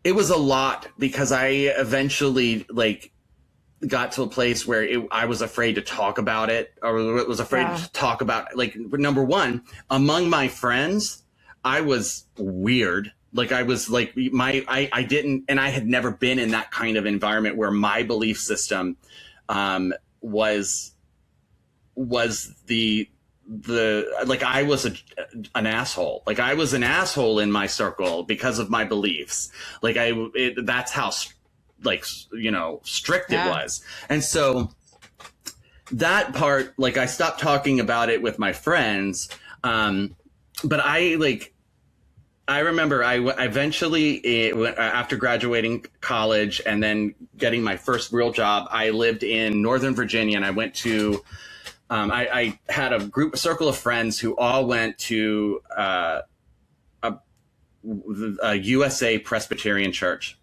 it was a lot because I eventually like got to a place where I was afraid to talk about it, or was afraid to talk about, like, number one, among my friends, I was weird. Like I was like I didn't, and I had never been in that kind of environment where my belief system was the like I was an asshole. Like I was an asshole in my circle because of my beliefs. Like that's how strict it was. And so that part, like I stopped talking about it with my friends. But I remember I eventually, after graduating college and then getting my first real job, I lived in Northern Virginia, and I went to, I had a circle of friends who all went to a USA Presbyterian church.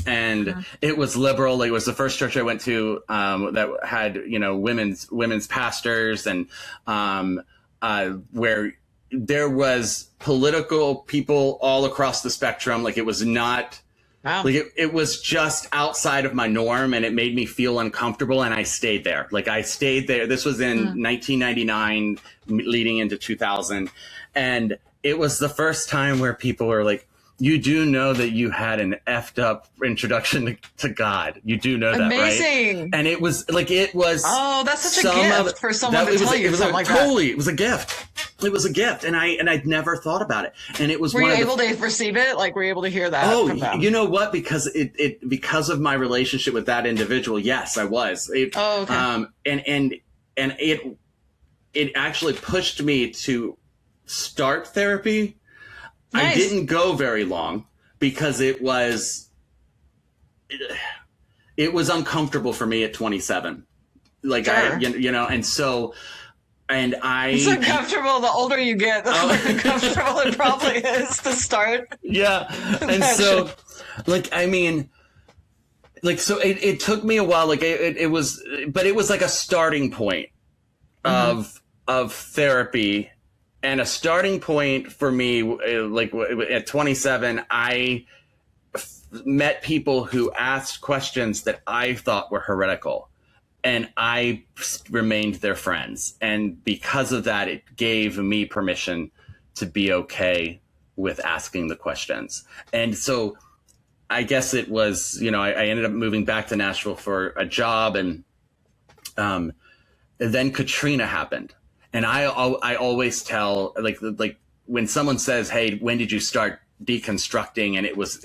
And it was liberal. It was the first church I went to that had, women's pastors, and where there was political people all across the spectrum. Like it was not, like it was just outside of my norm, and it made me feel uncomfortable. And I stayed there. Like I stayed there. This was in 1999, leading into 2000. And it was the first time where people were like, you do know that you had an effed up introduction to God. You do know that, right? Amazing. And it was. Oh, that's such a gift for someone to tell you something like that. Totally, it was a gift. It was a gift, and I'd never thought about it. And it was. Were you able to receive it? Like, were you able to hear that? Oh, you know what? Because because of my relationship with that individual, yes, I was. Oh, okay. And it actually pushed me to start therapy. Nice. I didn't go very long because it was it was uncomfortable for me at 27. Like, sure. And so, and it's uncomfortable. The older you get, the more uncomfortable it probably is to start. Yeah. And so, like, I mean, like, so it took me a while. Like, it was like a starting point of therapy, and a starting point for me, like at 27, I met people who asked questions that I thought were heretical, and I remained their friends. And because of that, it gave me permission to be okay with asking the questions. And so I guess it was, I ended up moving back to Nashville for a job, and then Katrina happened. And I always tell, like when someone says, "Hey, when did you start deconstructing?" And it was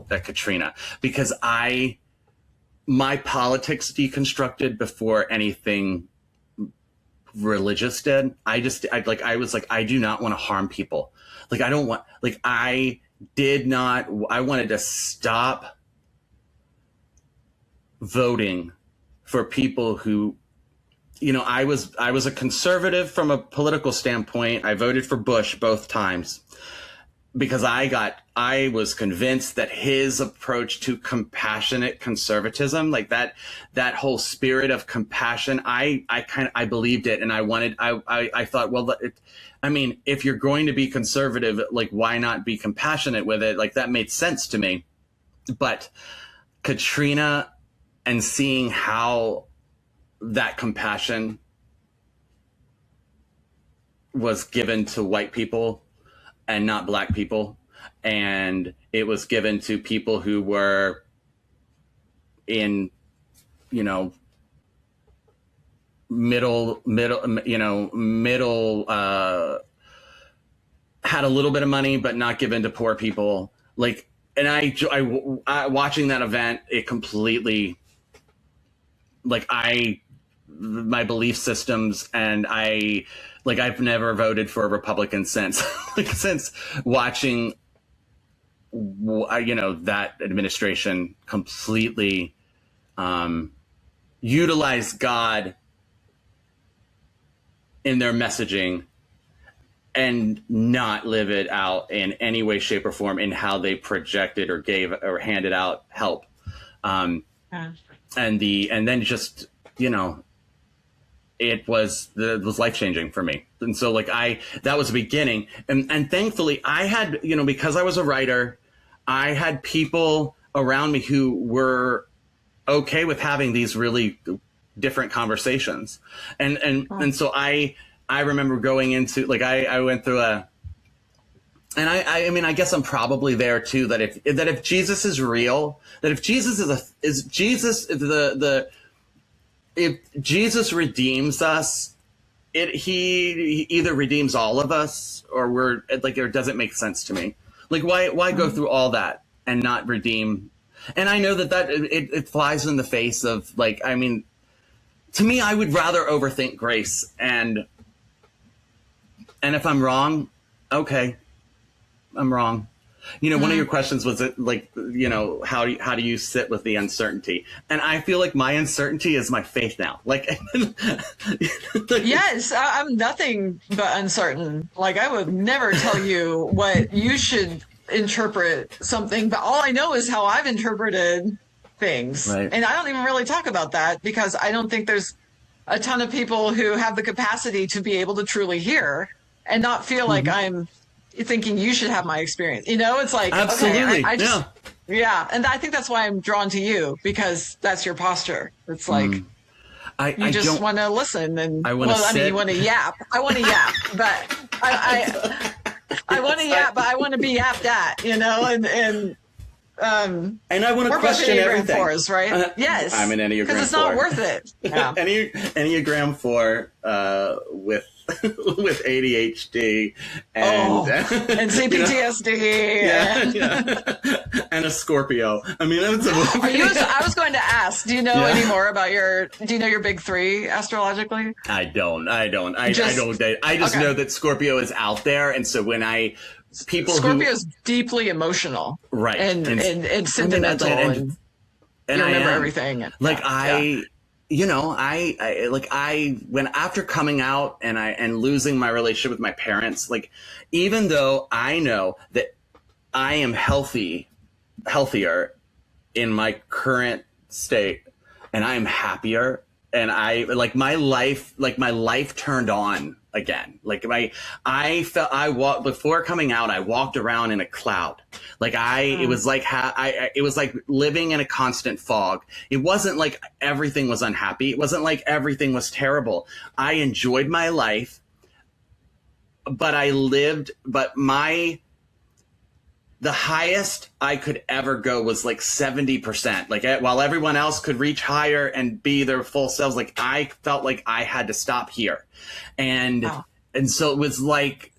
that Katrina, because my politics deconstructed before anything religious did. I was like, I do not want to harm people. Like, I wanted to stop voting for people who, I was a conservative from a political standpoint. I voted for Bush both times because I was convinced that his approach to compassionate conservatism, like that whole spirit of compassion, I believed it. And I thought, well, if you're going to be conservative, like, why not be compassionate with it? Like, that made sense to me. But Katrina, and seeing how that compassion was given to white people and not black people, and it was given to people who were in, middle, had a little bit of money, but not given to poor people. Like, and I watching that event, it completely, like, my belief systems, and I've never voted for a Republican since, since watching, that administration completely utilize God in their messaging and not live it out in any way, shape, or form in how they projected or gave or handed out help. And then just, it was life-changing for me. And so, like, that was the beginning. And thankfully I had, because I was a writer, I had people around me who were okay with having these really different conversations. And so I remember going into, like, I went through I guess I'm probably there too, that if Jesus is real, that if Jesus if Jesus redeems us, he either redeems all of us, or it doesn't make sense to me. Like, why go through all that and not redeem? And I know that it flies in the face of, like, to me, I would rather overthink grace, and if I'm wrong, okay, I'm wrong. One of your questions was, how do you sit with the uncertainty? And I feel like my uncertainty is my faith now. Like, yes, I'm nothing but uncertain. Like, I would never tell you what you should interpret something, but all I know is how I've interpreted things. Right. And I don't even really talk about that, because I don't think there's a ton of people who have the capacity to be able to truly hear and not feel like I'm thinking you should have my experience. It's like, absolutely. Okay, I just, yeah. And I think that's why I'm drawn to you, because that's your posture. It's like, you just want to listen, and you want to yap. I want to yap, but I want to yap, but I want to be yapped at, and I want to question everything. 4s, right? Yes. I'm an Enneagram 4. Because it's not worth it. Yeah. Enneagram 4 with ADHD and CPTSD. And a Scorpio. I was going to ask, do you know any more about your big 3 astrologically? I don't. I just know that Scorpio is out there. And so when Scorpio's deeply emotional. Right. And sentimental. And you remember everything. Like when after coming out and losing my relationship with my parents, like, even though I know that I am healthier in my current state and I am happier, and my life turned on again. Like before coming out, I walked around in a cloud. Like it was like it was like living in a constant fog. It wasn't like everything was unhappy. It wasn't like everything was terrible. I enjoyed my life, but the highest I could ever go was like 70%. Like, while everyone else could reach higher and be their full selves, like, I felt like I had to stop here. And so it was like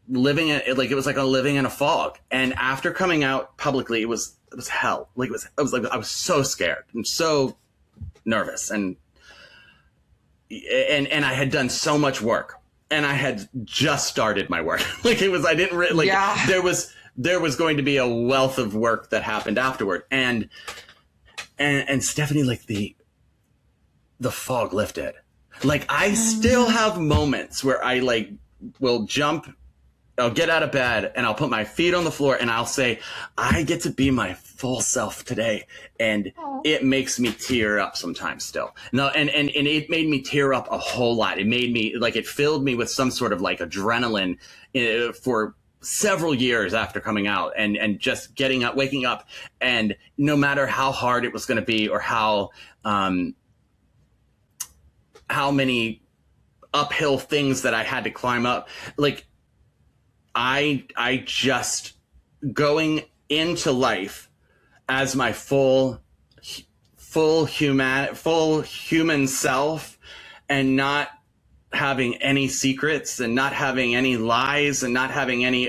living in a fog. And after coming out publicly, it was hell. Like, I was so scared and so nervous, and I had done so much work, and I had just started my work. Like, there was going to be a wealth of work that happened afterward. And Stephanie, like, the fog lifted. Like, I still have moments where I like will I'll get out of bed and I'll put my feet on the floor and I'll say, I get to be my full self today. And it makes me tear up sometimes still. No, and it made me tear up a whole lot. It made me like, it filled me with some sort of like adrenaline for several years after coming out, and just getting up, waking up, and no matter how hard it was going to be, or how many uphill things that I had to climb up, like I just going into life as my full human self, and not having any secrets, and not having any lies, and not having any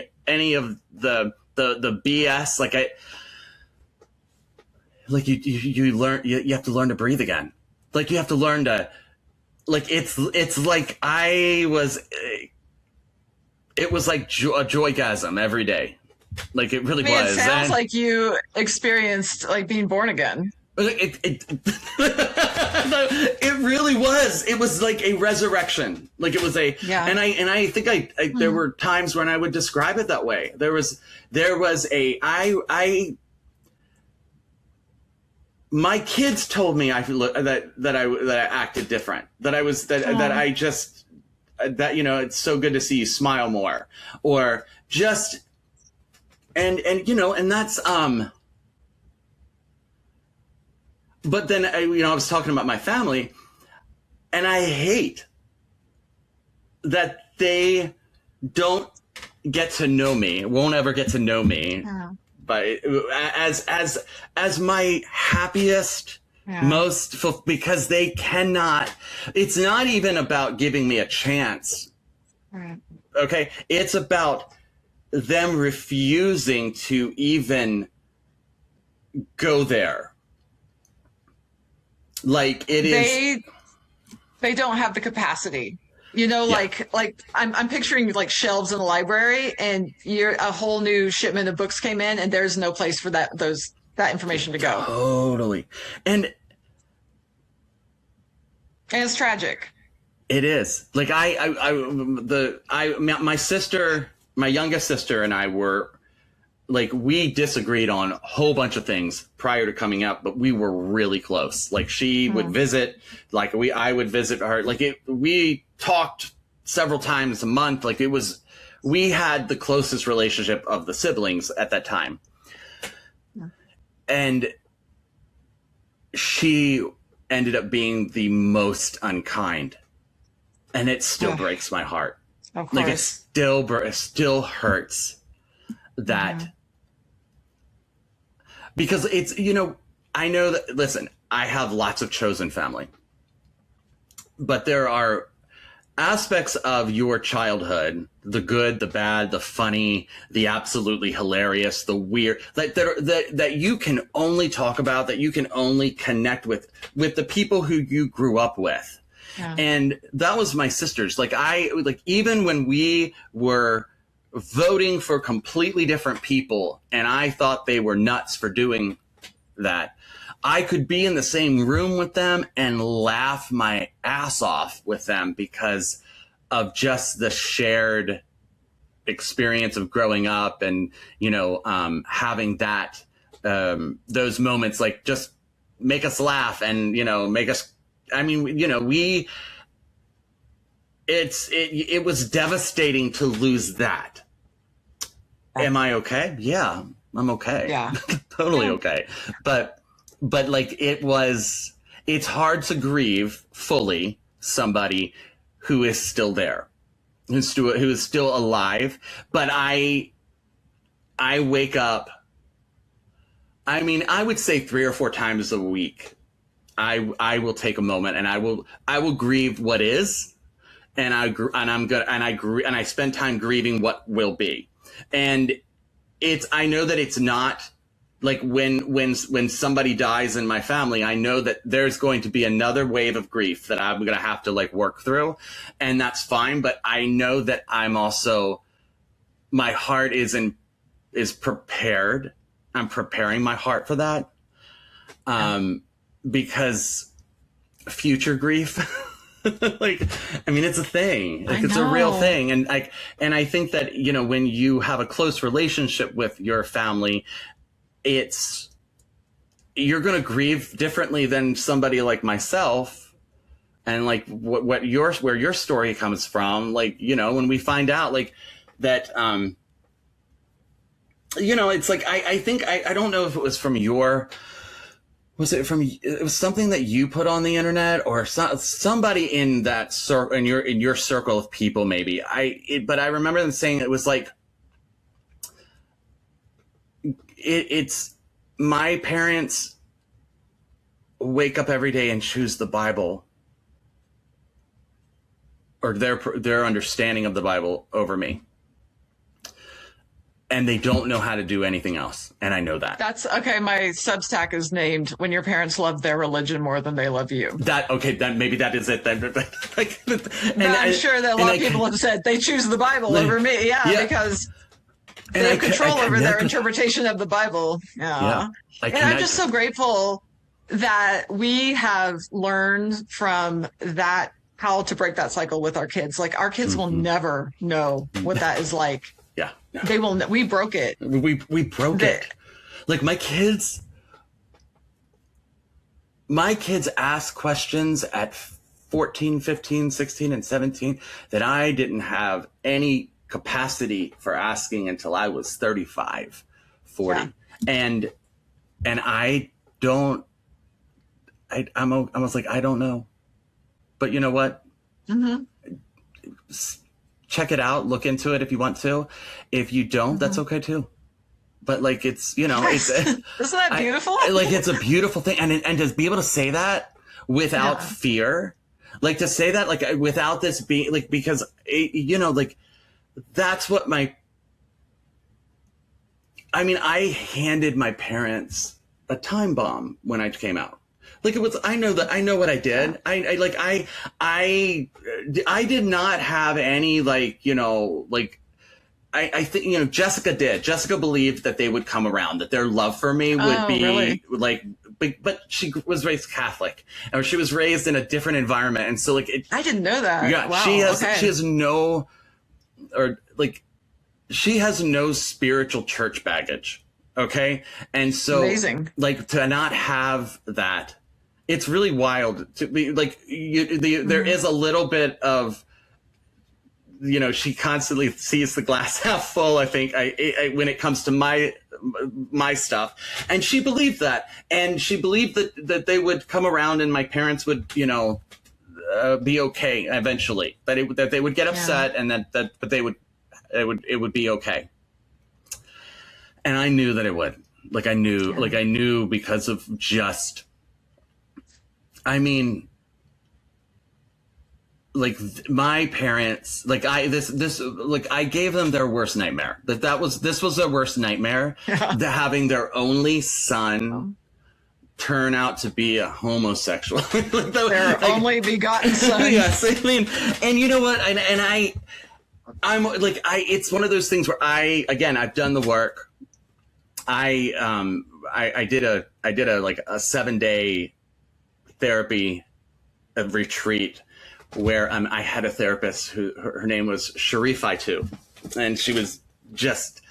of the BS. You have to learn to breathe again. Like, you have to learn to, like, it's like it was like a joygasm every day. Like, it really was. It sounds like you experienced like being born again. It really was. It was like a resurrection. Like, it was and I think there were times when I would describe it that way. My kids told me that I acted different. It's so good to see you smile more, or just, and that's, but then I was talking about my family, and I hate that they don't get to know me, won't ever get to know me, but as my happiest, most, because they cannot. It's not even about giving me a chance. Right. Okay, it's about them refusing to even go there. Like, they don't have the capacity, like I'm picturing like shelves in a library, and a whole new shipment of books came in, and there's no place for that information to go. Totally. And it's tragic. It is. Like, my sister, my youngest sister, and I were, like, we disagreed on a whole bunch of things prior to coming out, but we were really close. Like, she would visit, like, I would visit her. Like, we talked several times a month. Like, we had the closest relationship of the siblings at that time. And she ended up being the most unkind. And it still breaks my heart. Of course. Like, it still hurts that. Because it's, I know that, listen, I have lots of chosen family, but there are aspects of your childhood, the good, the bad, the funny, the absolutely hilarious, the weird, that you can only talk about, that you can only connect with the people who you grew up with. Yeah. And that was my sister's. Like, even when we were voting for completely different people, and I thought they were nuts for doing that I could be in the same room with them and laugh my ass off with them because of just the shared experience of growing up and, having that, those moments, like, just make us laugh and, make us, it was devastating to lose that. Am I okay? Yeah, I'm okay. Yeah. Totally okay. But like it's hard to grieve fully somebody who is still there, who is still alive. But I wake up, I would say 3 or 4 times a week. I will take a moment and I will grieve what is, and I spend time grieving what will be. And I know that it's not like when somebody dies in my family, I know that there's going to be another wave of grief that I'm going to have to like work through, and that's fine. But I know that I'm also, my heart is prepared. I'm preparing my heart for that. Because future grief, like, it's a thing, like it's a real thing. And I think that, when you have a close relationship with your family, you're going to grieve differently than somebody like myself. And like where your story comes from, like, when we find out like that, it's like, I think, I don't know if it was from it was something that you put on the internet or somebody in that circle, in your circle of people, maybe. But I remember them saying it was like, it's my parents wake up every day and choose the Bible or their understanding of the Bible over me. And they don't know how to do anything else. And I know that. That's okay. My Substack is named "When Your Parents Love Their Religion More Than They Love You." Maybe that is it then. I'm sure that a lot of people have said they choose the Bible over me. Yeah, because they have control over their interpretation of the Bible. Yeah. And I'm just so grateful that we have learned from that how to break that cycle with our kids. Like, our kids will never know what that is like. Yeah. No. They will. We broke it. We broke it. Like, my kids ask questions at 14, 15, 16, and 17 that I didn't have any capacity for asking until I was 35, 40. Yeah. And I was like, I don't know. But you know what? Mm-hmm. Check it out, look into it if you want to. If you don't, that's okay too. But like, it's, yes. Isn't that beautiful? It's a beautiful thing. And to be able to say that without fear, like to say that, like, without this being like, because like, that's what I handed my parents a time bomb when I came out. Like, it was, I know what I did. I did not have any, like, I think, Jessica did. Jessica believed that they would come around, that their love for me would be really? Like, but she was raised Catholic, or she was raised in a different environment. And so, like, I didn't know that. Yeah. Wow, she has no spiritual church baggage. Okay. And so, amazing. Like, to not have that, it's really wild to be like, there is a little bit of, she constantly sees the glass half full, I think, when it comes to my stuff. And she believed that. And she believed that they would come around and my parents would, be okay eventually. That they would get upset and but it would be okay. And I knew that it would. Like, I knew because of just, my parents, I gave them their worst nightmare. This was their worst nightmare. Yeah. Having their only son turn out to be a homosexual. Their only begotten son. Yes, and you know what? I'm like, it's one of those things where I've done the work. I did a like a 7-day therapy retreat where I had a therapist who her name was Sharifai too, and she was just.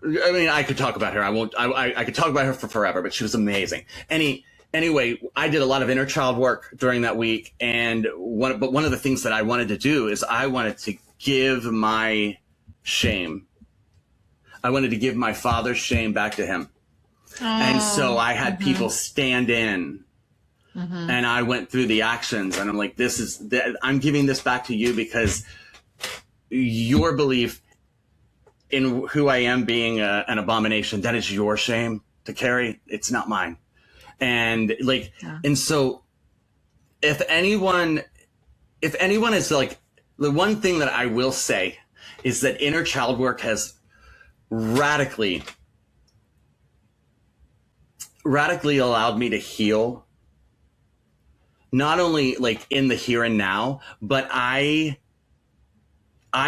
I mean, I could talk about her. I won't. I could talk about her for forever, but she was amazing. Anyway, I did a lot of inner child work during that week, and one of the things that I wanted to do is I wanted to give my shame. I wanted to give my father's shame back to him. Oh, and so I had people stand in, and I went through the actions, and I'm like, I'm giving this back to you because your belief in who I am being an abomination, that is your shame to carry. It's not mine. And and so if anyone is like, the one thing that I will say is that inner child work has radically allowed me to heal, not only like in the here and now, but I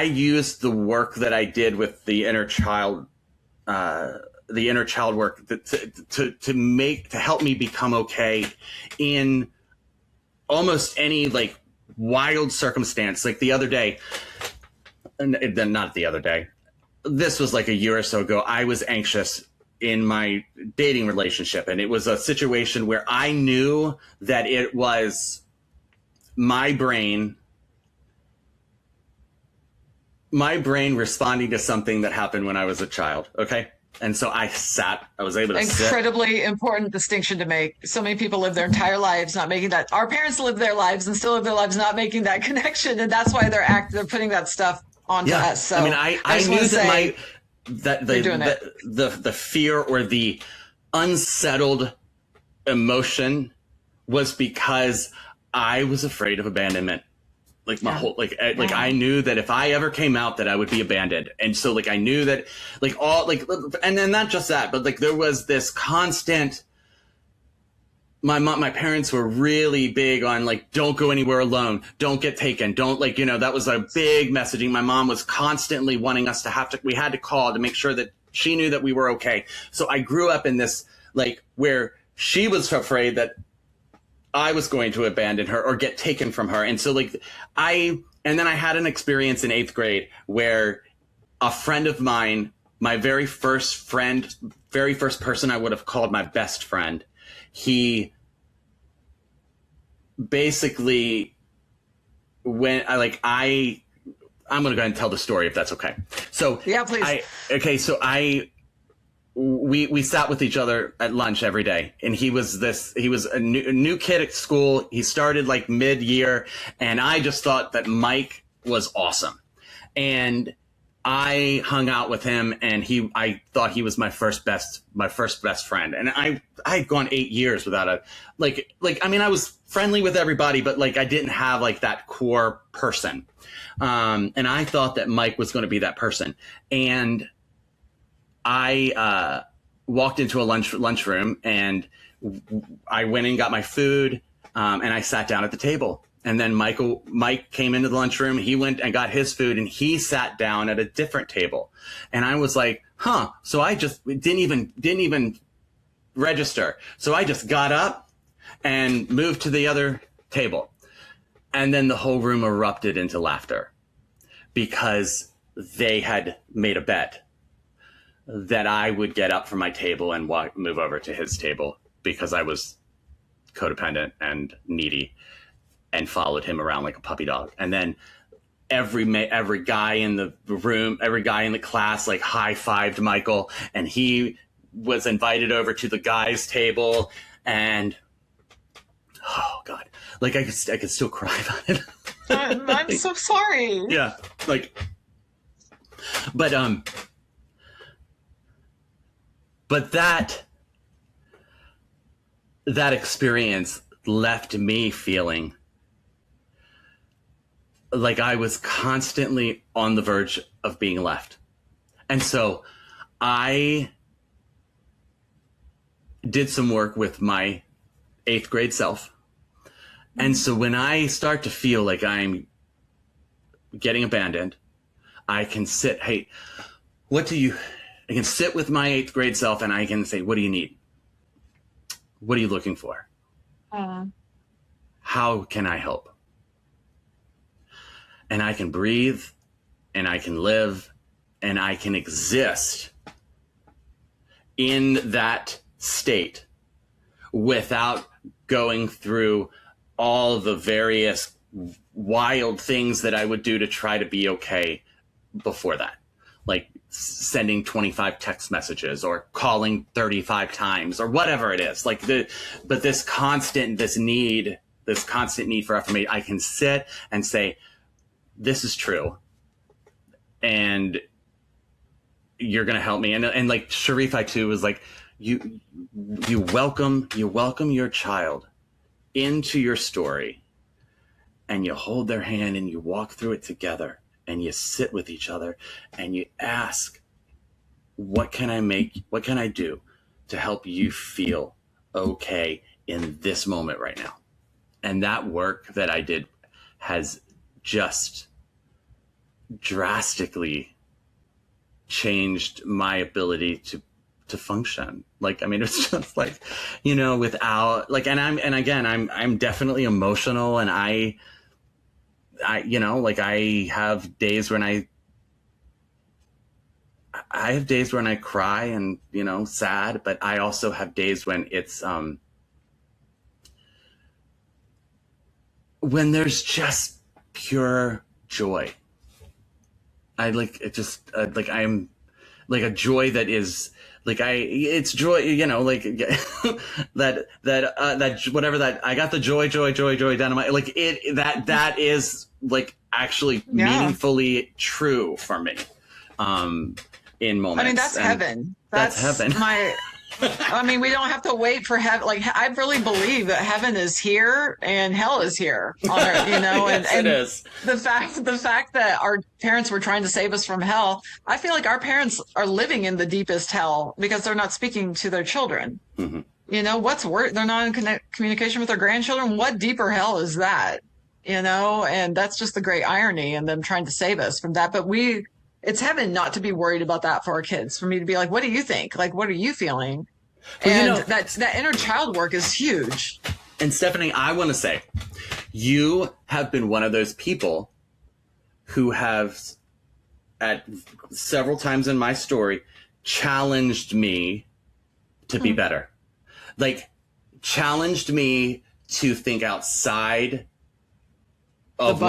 used the work that I did with the inner child work to help me become okay in almost any like wild circumstance. Like the other day, and then not the other day, this was like a year or so ago, I was anxious in my dating relationship, and it was a situation where I knew that it was my brain responding to something that happened when I was a child. Okay. And so I was able to Incredibly important distinction to make. So many people live their entire lives not making that. Our parents live their lives and still live their lives not making that connection. And that's why they're putting that stuff onto us. So I mean, I knew that the fear or the unsettled emotion was because I was afraid of abandonment. Like my whole, I knew that if I ever came out that I would be abandoned. And so I knew that and then not just that, but there was this constant, my parents were really big on don't go anywhere alone. Don't get taken. Don't that was a big messaging. My mom was constantly wanting us we had to call to make sure that she knew that we were okay. So I grew up in this, where she was afraid that I was going to abandon her or get taken from her. And so and then I had an experience in 8th grade where a friend of mine, my very first person I would have called my best friend, he basically I'm going to go ahead and tell the story if that's okay. So yeah, please. We sat with each other at lunch every day, and he was a new kid at school. He started mid-year, and I just thought that Mike was awesome. And I hung out with him, and I thought he was my first best friend. And I had gone 8 years without I was friendly with everybody, but I didn't have that core person. And I thought that Mike was going to be that person. And I walked into a lunchroom, and I went and got my food, and I sat down at the table. And then Mike came into the lunchroom. He went and got his food, and he sat down at a different table. And I was like, huh. So I just didn't even register. So I just got up and moved to the other table. And then the whole room erupted into laughter because they had made a bet that I would get up from my table and move over to his table because I was codependent and needy and followed him around like a puppy dog. And then every guy in the room, every guy in the class, high-fived Michael, and he was invited over to the guys' table. And oh God, I could still cry about it. I'm so sorry. Yeah. But that experience left me feeling like I was constantly on the verge of being left. And so I did some work with my 8th grade self. And so when I start to feel like I'm getting abandoned, I can sit, hey, what do you I can sit with my 8th grade self and I can say, what do you need? What are you looking for? How can I help? And I can breathe and I can live and I can exist in that state without going through all the various wild things that I would do to try to be okay before that. Like sending 25 text messages or calling 35 times or whatever it is. But this constant need for affirmation, I can sit and say, this is true. And you're going to help me. And like Sharifai too was like, you welcome your child into your story and you hold their hand and you walk through it together and you sit with each other and you ask, what can I do to help you feel okay in this moment right now? And that work that I did has just drastically changed my ability to function. Like, I mean, it's just like, without like, I'm definitely emotional, and I have days when I cry and, sad, but I also have days when it's, when there's just pure joy. I'm like a joy that is like, it's joy, like that whatever that I got the joy down in my, like that is like actually meaningfully true for me. In moments. I mean, that's heaven. That's heaven. We don't have to wait for heaven. Like, I really believe that heaven is here and hell is here on earth, Yes, and it is. The fact that our parents were trying to save us from hell, I feel like our parents are living in the deepest hell because they're not speaking to their children. Mm-hmm. What's worse? They're not in communication with their grandchildren. What deeper hell is that? And that's just the great irony in them trying to save us from that. But it's heaven not to be worried about that for our kids, for me to be like, what do you think? Like, what are you feeling? Well, and that inner child work is huge. And Stephanie, I want to say, you have been one of those people who have, at several times in my story, challenged me to be better. Like, challenged me to think outside of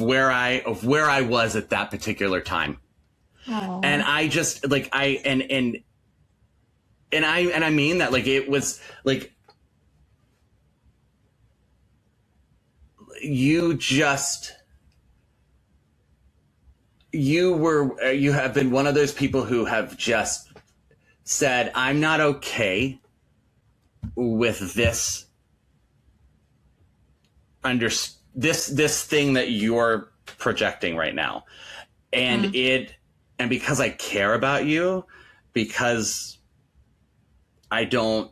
where I was at that particular time. Aww. And I just like, I mean that, like, it was like, you have been one of those people who have just said, I'm not okay with this this thing that you're projecting right now. And and because I care about you, because I don't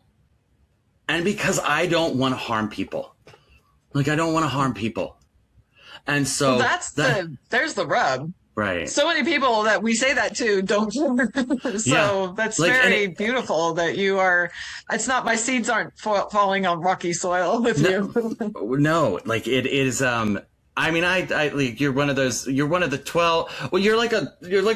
want to harm people. Like, I don't want to harm people. And so there's the rub. Right. So many people that we say that to don't. That's like, very beautiful that you are. It's not, my seeds aren't falling on rocky soil with you. No, like, it is. I mean, like, you're one of the 12. Well, you're like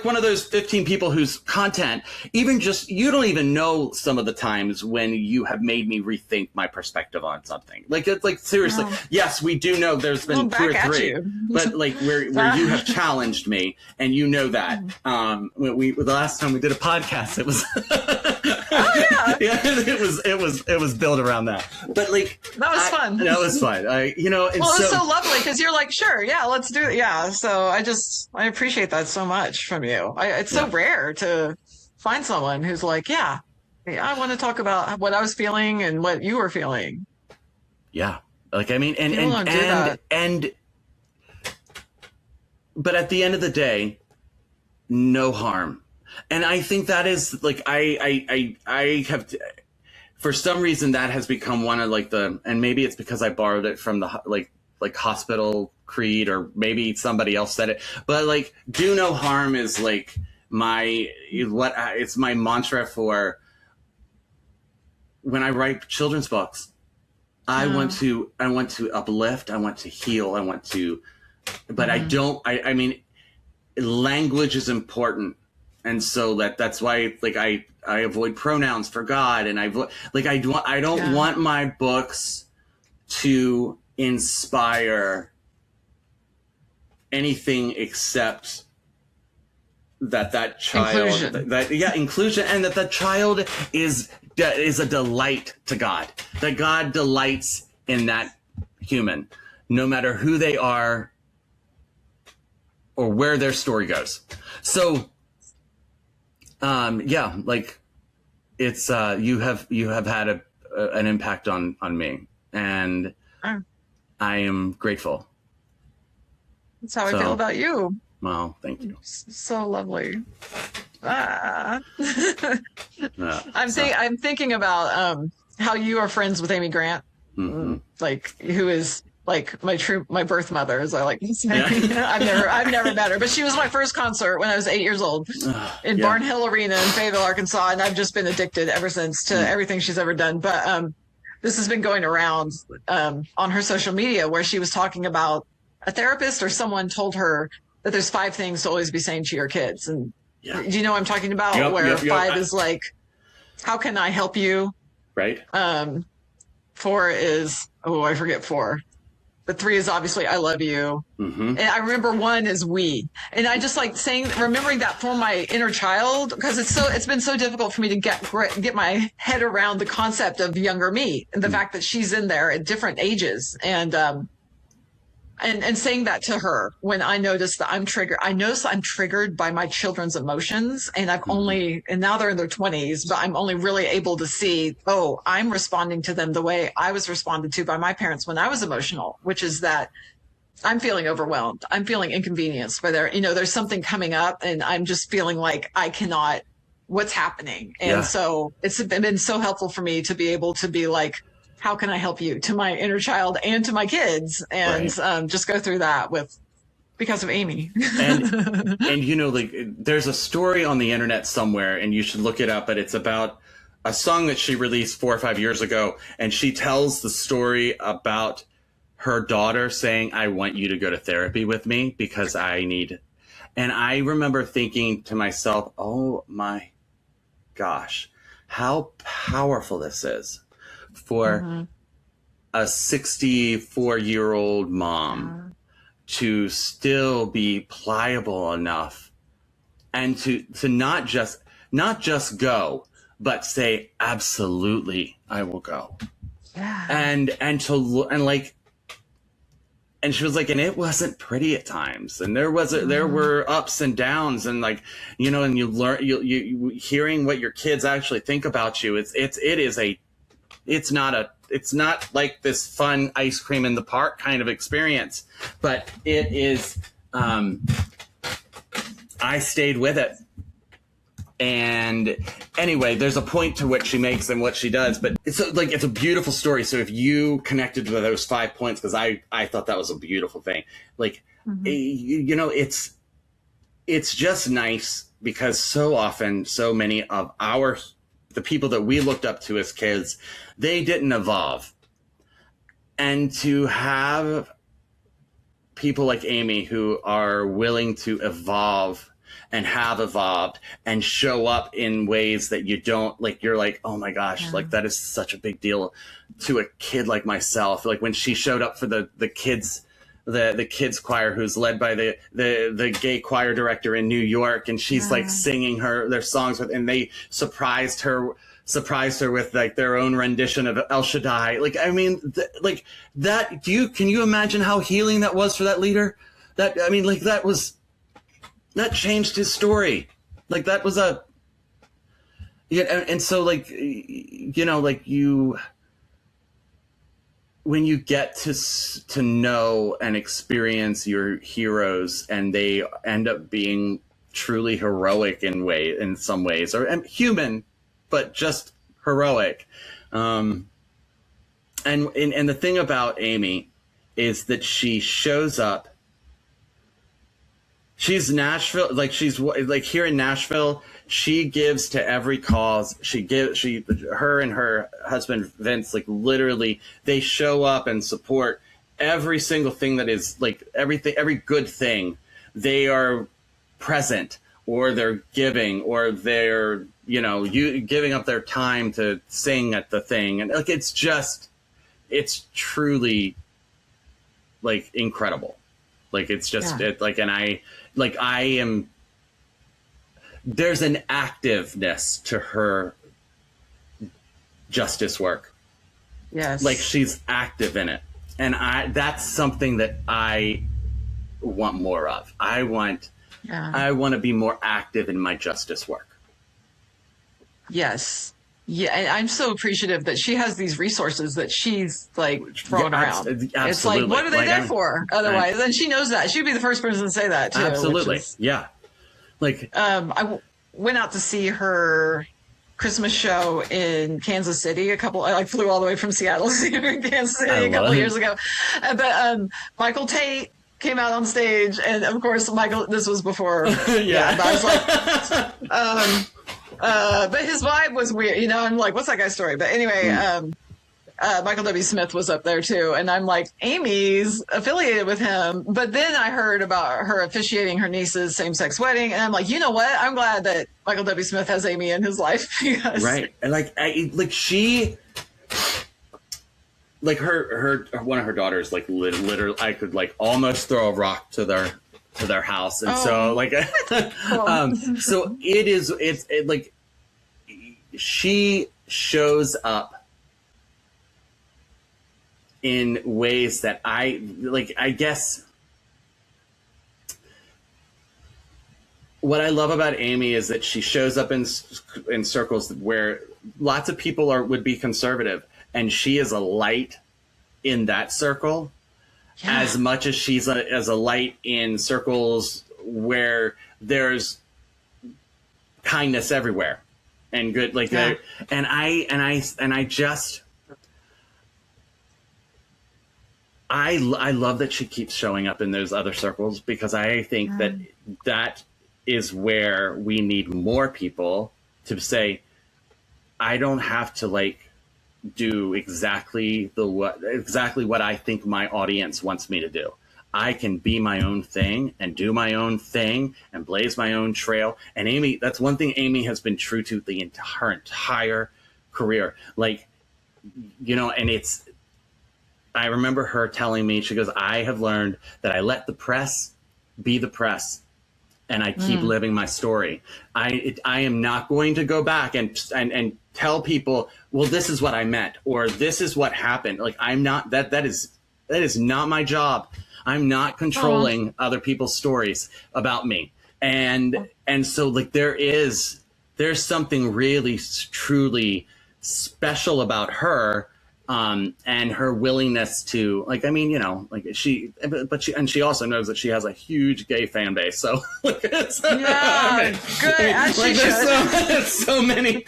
one of those 15 people whose content, even just, you don't even know some of the times when you have made me rethink my perspective on something. Like, it's like, seriously, yes, we do know there's been 2 or 3, but like where you have challenged me, and that. The last time we did a podcast, it was. It was built around that. But like, that was fun. That was fun. It was so lovely because you're like, sure, yeah, let's do it. Yeah. So I appreciate that so much from you. It's so rare to find someone who's like, I want to talk about what I was feeling and what you were feeling. Yeah. Like, I mean, but at the end of the day, no harm. And I think that is like, I have, for some reason, that has become one of like and maybe it's because I borrowed it from the like hospital creed, or maybe somebody else said it, but like, do no harm is like it's my mantra for when I write children's books. I want to uplift, I want to heal, but I mean, language is important. And so that's why, like, I avoid pronouns for God, and I don't want my books to inspire anything except that child, inclusion, and that child is a delight to God, that God delights in that human, no matter who they are or where their story goes. So, like, it's you have had an impact on me, and I am grateful. That's how I feel about you. Well, thank you. So lovely. I'm thinking about how you are friends with Amy Grant, like, who is like my birth mother, as I like to say. Yeah. I've never met her, but she was my first concert when I was 8 years old in Barnhill Arena in Fayetteville, Arkansas, and I've just been addicted ever since to everything she's ever done. But this has been going around on her social media, where she was talking about a therapist or someone told her that there's 5 things to always be saying to your kids. And do you know what I'm talking about? Where 5 is like, how can I help you? Right. 4 is, I forget 4. But 3 is obviously, I love you. And I remember 1 is we. And I just like remembering that for my inner child, because it's been so difficult for me to get my head around the concept of younger me and the fact that she's in there at different ages. And saying that to her when I notice that I'm triggered. I notice I'm triggered by my children's emotions, and and now they're in their 20s, but I'm only really able to see, I'm responding to them the way I was responded to by my parents when I was emotional, which is that I'm feeling overwhelmed. I'm feeling inconvenienced by there's something coming up, and I'm just feeling like I cannot, what's happening. And so it's been so helpful for me to be able to be like, how can I help you, to my inner child and to my kids, and just go through that because of Amy. and like, there's a story on the internet somewhere, and you should look it up, but it's about a song that she released 4 or 5 years ago, and she tells the story about her daughter saying, I want you to go to therapy with me because I need. And I remember thinking to myself, oh my gosh, how powerful this is for a 64-year-old mom to still be pliable enough and to not just go, but say, absolutely, I will go. Yeah. And she was like, and it wasn't pretty at times, and there were ups and downs, and like, and you learn, you hearing what your kids actually think about you. It's not like this fun ice cream in the park kind of experience, but it is. I stayed with it. And anyway, there's a point to what she makes and what she does, but it's a beautiful story. So if you connected to those 5 points, because I thought that was a beautiful thing, like, it's just nice, because so often, so many of the people that we looked up to as kids, they didn't evolve. And to have people like Amy who are willing to evolve and have evolved and show up in ways that you don't, like, you're like, oh my gosh, like, that is such a big deal to a kid like myself. Like, when she showed up for the kids choir, who's led by the gay choir director in New York, and she's like singing their songs and they surprised her with like their own rendition of El Shaddai. Like, I mean, like that, can you imagine how healing that was for that leader? That changed his story. Like, that was and so, like, like, when you get to know and experience your heroes, and they end up being truly heroic in some ways, or human, but just heroic. And the thing about Amy is that she shows up she's Nashville, like she's like here in Nashville, she gives to every cause. Her and her husband Vince, like literally, they show up and support every single thing that is like everything, every good thing. They are present, or they're giving, or they're, you know, giving up their time to sing at the thing. And like, it's truly like incredible. Like, it's just, there's an activeness to her justice work. Yes. Like, she's active in it. And that's something that I want more of. I want to be more active in my justice work. Yes. Yeah. And I'm so appreciative that she has these resources that she's like throwing around. Absolutely. It's like, what are they there for otherwise? And she knows that. She'd be the first person to say that too. Absolutely. Yeah. Like, I went out to see her Christmas show in Kansas City. I flew all the way from Seattle to see her in Kansas City a couple of years ago. But Michael Tate came out on stage, and of course, this was before. But I was like, but his vibe was weird. You know, I'm like, what's that guy's story? But anyway, Michael W. Smith was up there too. And I'm like, Amy's affiliated with him. But then I heard about her officiating her niece's same-sex wedding. And I'm like, you know what? I'm glad that Michael W. Smith has Amy in his life. Because... Right. And she, like her one of her daughters, like literally, I could like almost throw a rock to their house. And so like, so it's like, she shows up in ways that I guess what I love about Amy is that she shows up in circles where lots of people would be conservative, and she is a light in that circle as much as she's as a light in circles where there's kindness everywhere and good, like and I just I love that she keeps showing up in those other circles, because I think that is where we need more people to say, I don't have to like do exactly what I think my audience wants me to do. I can be my own thing and do my own thing and blaze my own trail. And Amy, that's one thing Amy has been true to her entire career. Like, you know, and I remember her telling me, she goes, I have learned that I let the press be the press, and I keep living my story. I am not going to go back and tell people, well, this is what I meant, or this is what happened. Like, I'm not, that is not my job. I'm not controlling other people's stories about me. And so like, there's something really truly special about her. And her willingness to, like, I mean, you know, like she also knows that she has a huge gay fan base. So, like, good. There's so many.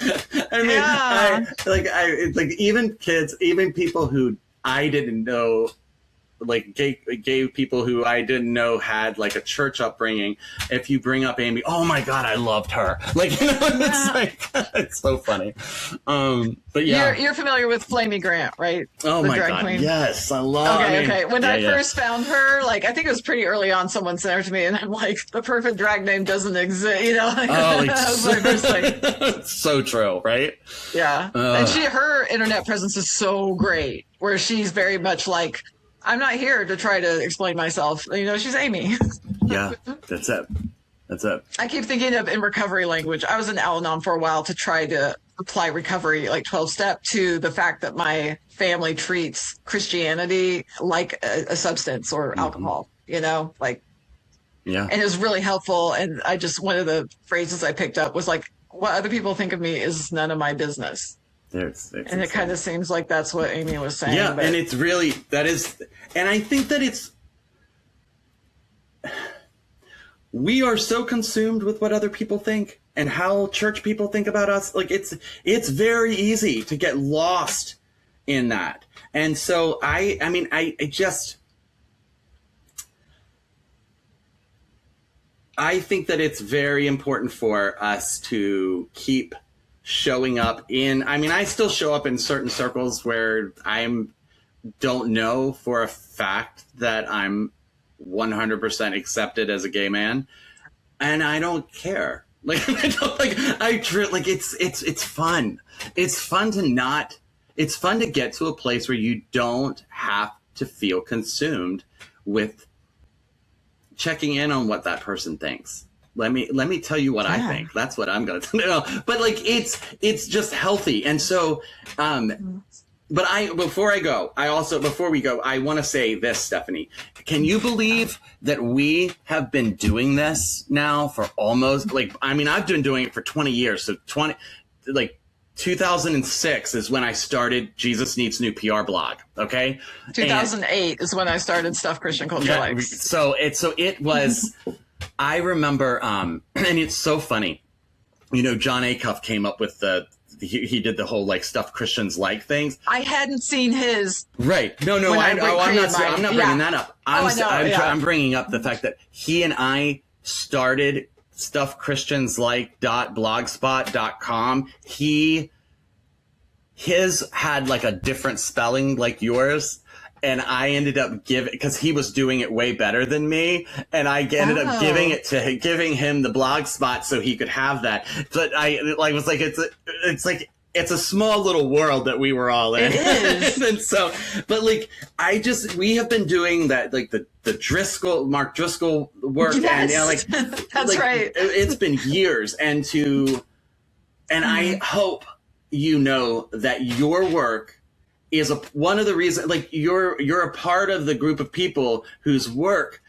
I mean, even kids, even people who I didn't know, like gay people who I didn't know had like a church upbringing. If you bring up Amy, oh my God, I loved her. Like, you know, it's like, it's so funny. But yeah, you're familiar with Flamey Grant, right? Oh my God, queen? Yes, I love. Okay. When I first found her, like, I think it was pretty early on. Someone sent her to me, and I'm like, the perfect drag name doesn't exist, you know? So true, right? Yeah, and her internet presence is so great, where she's very much like, I'm not here to try to explain myself. You know, she's Amy. Yeah, that's it. I keep thinking of in recovery language. I was in Al-Anon for a while to try to apply recovery, like 12-step, to the fact that my family treats Christianity like a substance or alcohol, you know, like, and it was really helpful. And one of the phrases I picked up was like, what other people think of me is none of my business. And it kind of seems like that's what Amy was saying. Yeah, and it's really, that is, and I think that we are so consumed with what other people think and how church people think about us. Like, it's very easy to get lost in that. And so I I think that it's very important for us to keep showing up I still show up in certain circles where don't know for a fact that I'm 100% accepted as a gay man, and I don't care. Like, it's fun. It's fun to get to a place where you don't have to feel consumed with checking in on what that person thinks. Let me tell you what I think. That's what I'm going to know. But like, it's just healthy. And so, but before we go, I want to say this, Stephanie. Can you believe that we have been doing this now for almost I've been doing it for 20 years. So 2006 is when I started Jesus Needs New PR blog. Okay. 2008 is when I started Stuff Christian Culture Likes. So it was, I remember, and it's so funny, John Acuff came up with he did the whole Stuff Christians Like things. I hadn't seen his. Right. No, I'm not bringing that up. I'm bringing up the fact that he and I started stuffchristianslike.blogspot.com. His had a different spelling like yours, and I ended up because he was doing it way better than me, and I ended up giving him the blog spot so he could have that. But it's a small little world that we were all in. It is. And so, but we have been doing that, the Mark Driscoll work. Yes. And that's right. It's been years. And I hope that your work is one of the reasons, you're a part of the group of people whose work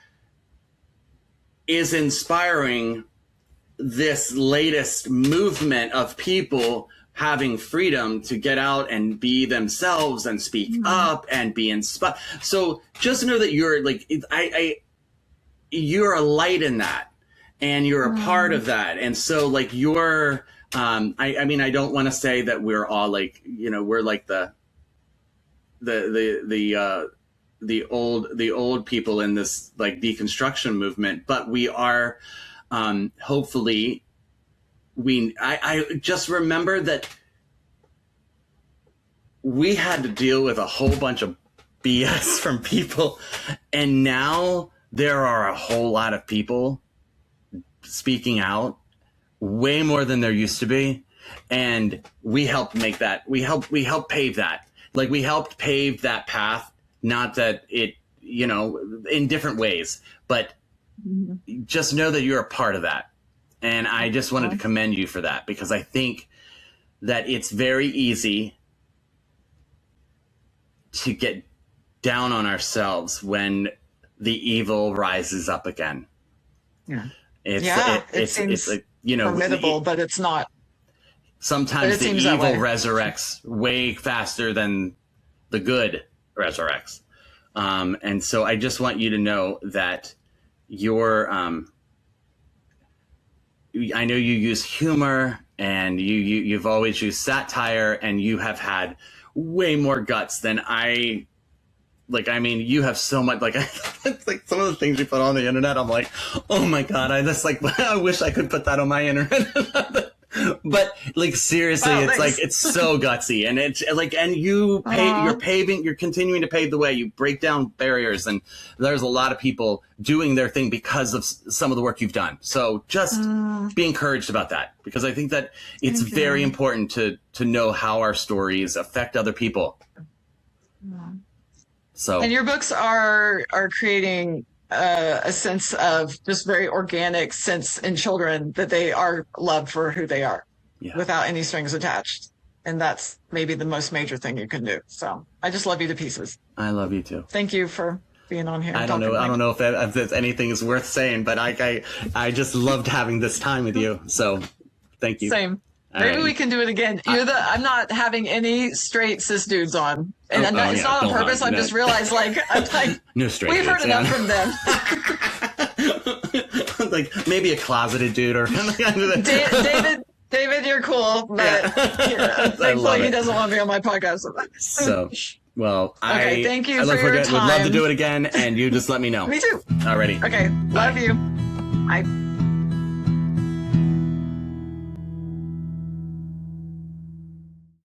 is inspiring this latest movement of people having freedom to get out and be themselves and speak up and be inspired. So just know that you're you're a light in that, and you're a part of that. And so you're, I don't want to say that we're all we're like the old people in this deconstruction movement, but we are, hopefully, I just remember that we had to deal with a whole bunch of BS from people, and now there are a whole lot of people speaking out, way more than there used to be, and we helped make that. We helped pave that. We helped pave that path. Not that it, in different ways, but just know that you're a part of that. And I just wanted to commend you for that, because I think that it's very easy to get down on ourselves when the evil rises up again. Yeah. It seems formidable, but it's not. Sometimes the evil resurrects way faster than the good resurrects. And so I just want you to know that you're, I know you use humor, and you've always used satire, and you have had way more guts than I. You have so much. It's some of the things you put on the internet, I'm like, oh my god, I wish I could put that on my internet. But seriously, it's so gutsy, and it's and you're continuing to pave the way. You break down barriers, and there's a lot of people doing their thing because of some of the work you've done. So just be encouraged about that, because I think that it's very important to know how our stories affect other people. So, and your books are creating a sense of just very organic sense in children that they are loved for who they are, without any strings attached. And that's maybe the most major thing you can do. So I just love you to pieces. I love you too. Thank you for being on here. I don't know if anything is worth saying, but I just loved having this time with you. So thank you. Same. Maybe we can do it again. I'm not having any straight cis dudes on, and it's not on purpose. I just realized, no straight. We've heard enough from them. Maybe a closeted dude or David, you're cool, but thankfully he doesn't want to be on my podcast. So, well, okay, thank you for your time. Would love to do it again, and you just let me know. Me too. Alrighty. Okay, love you. Bye.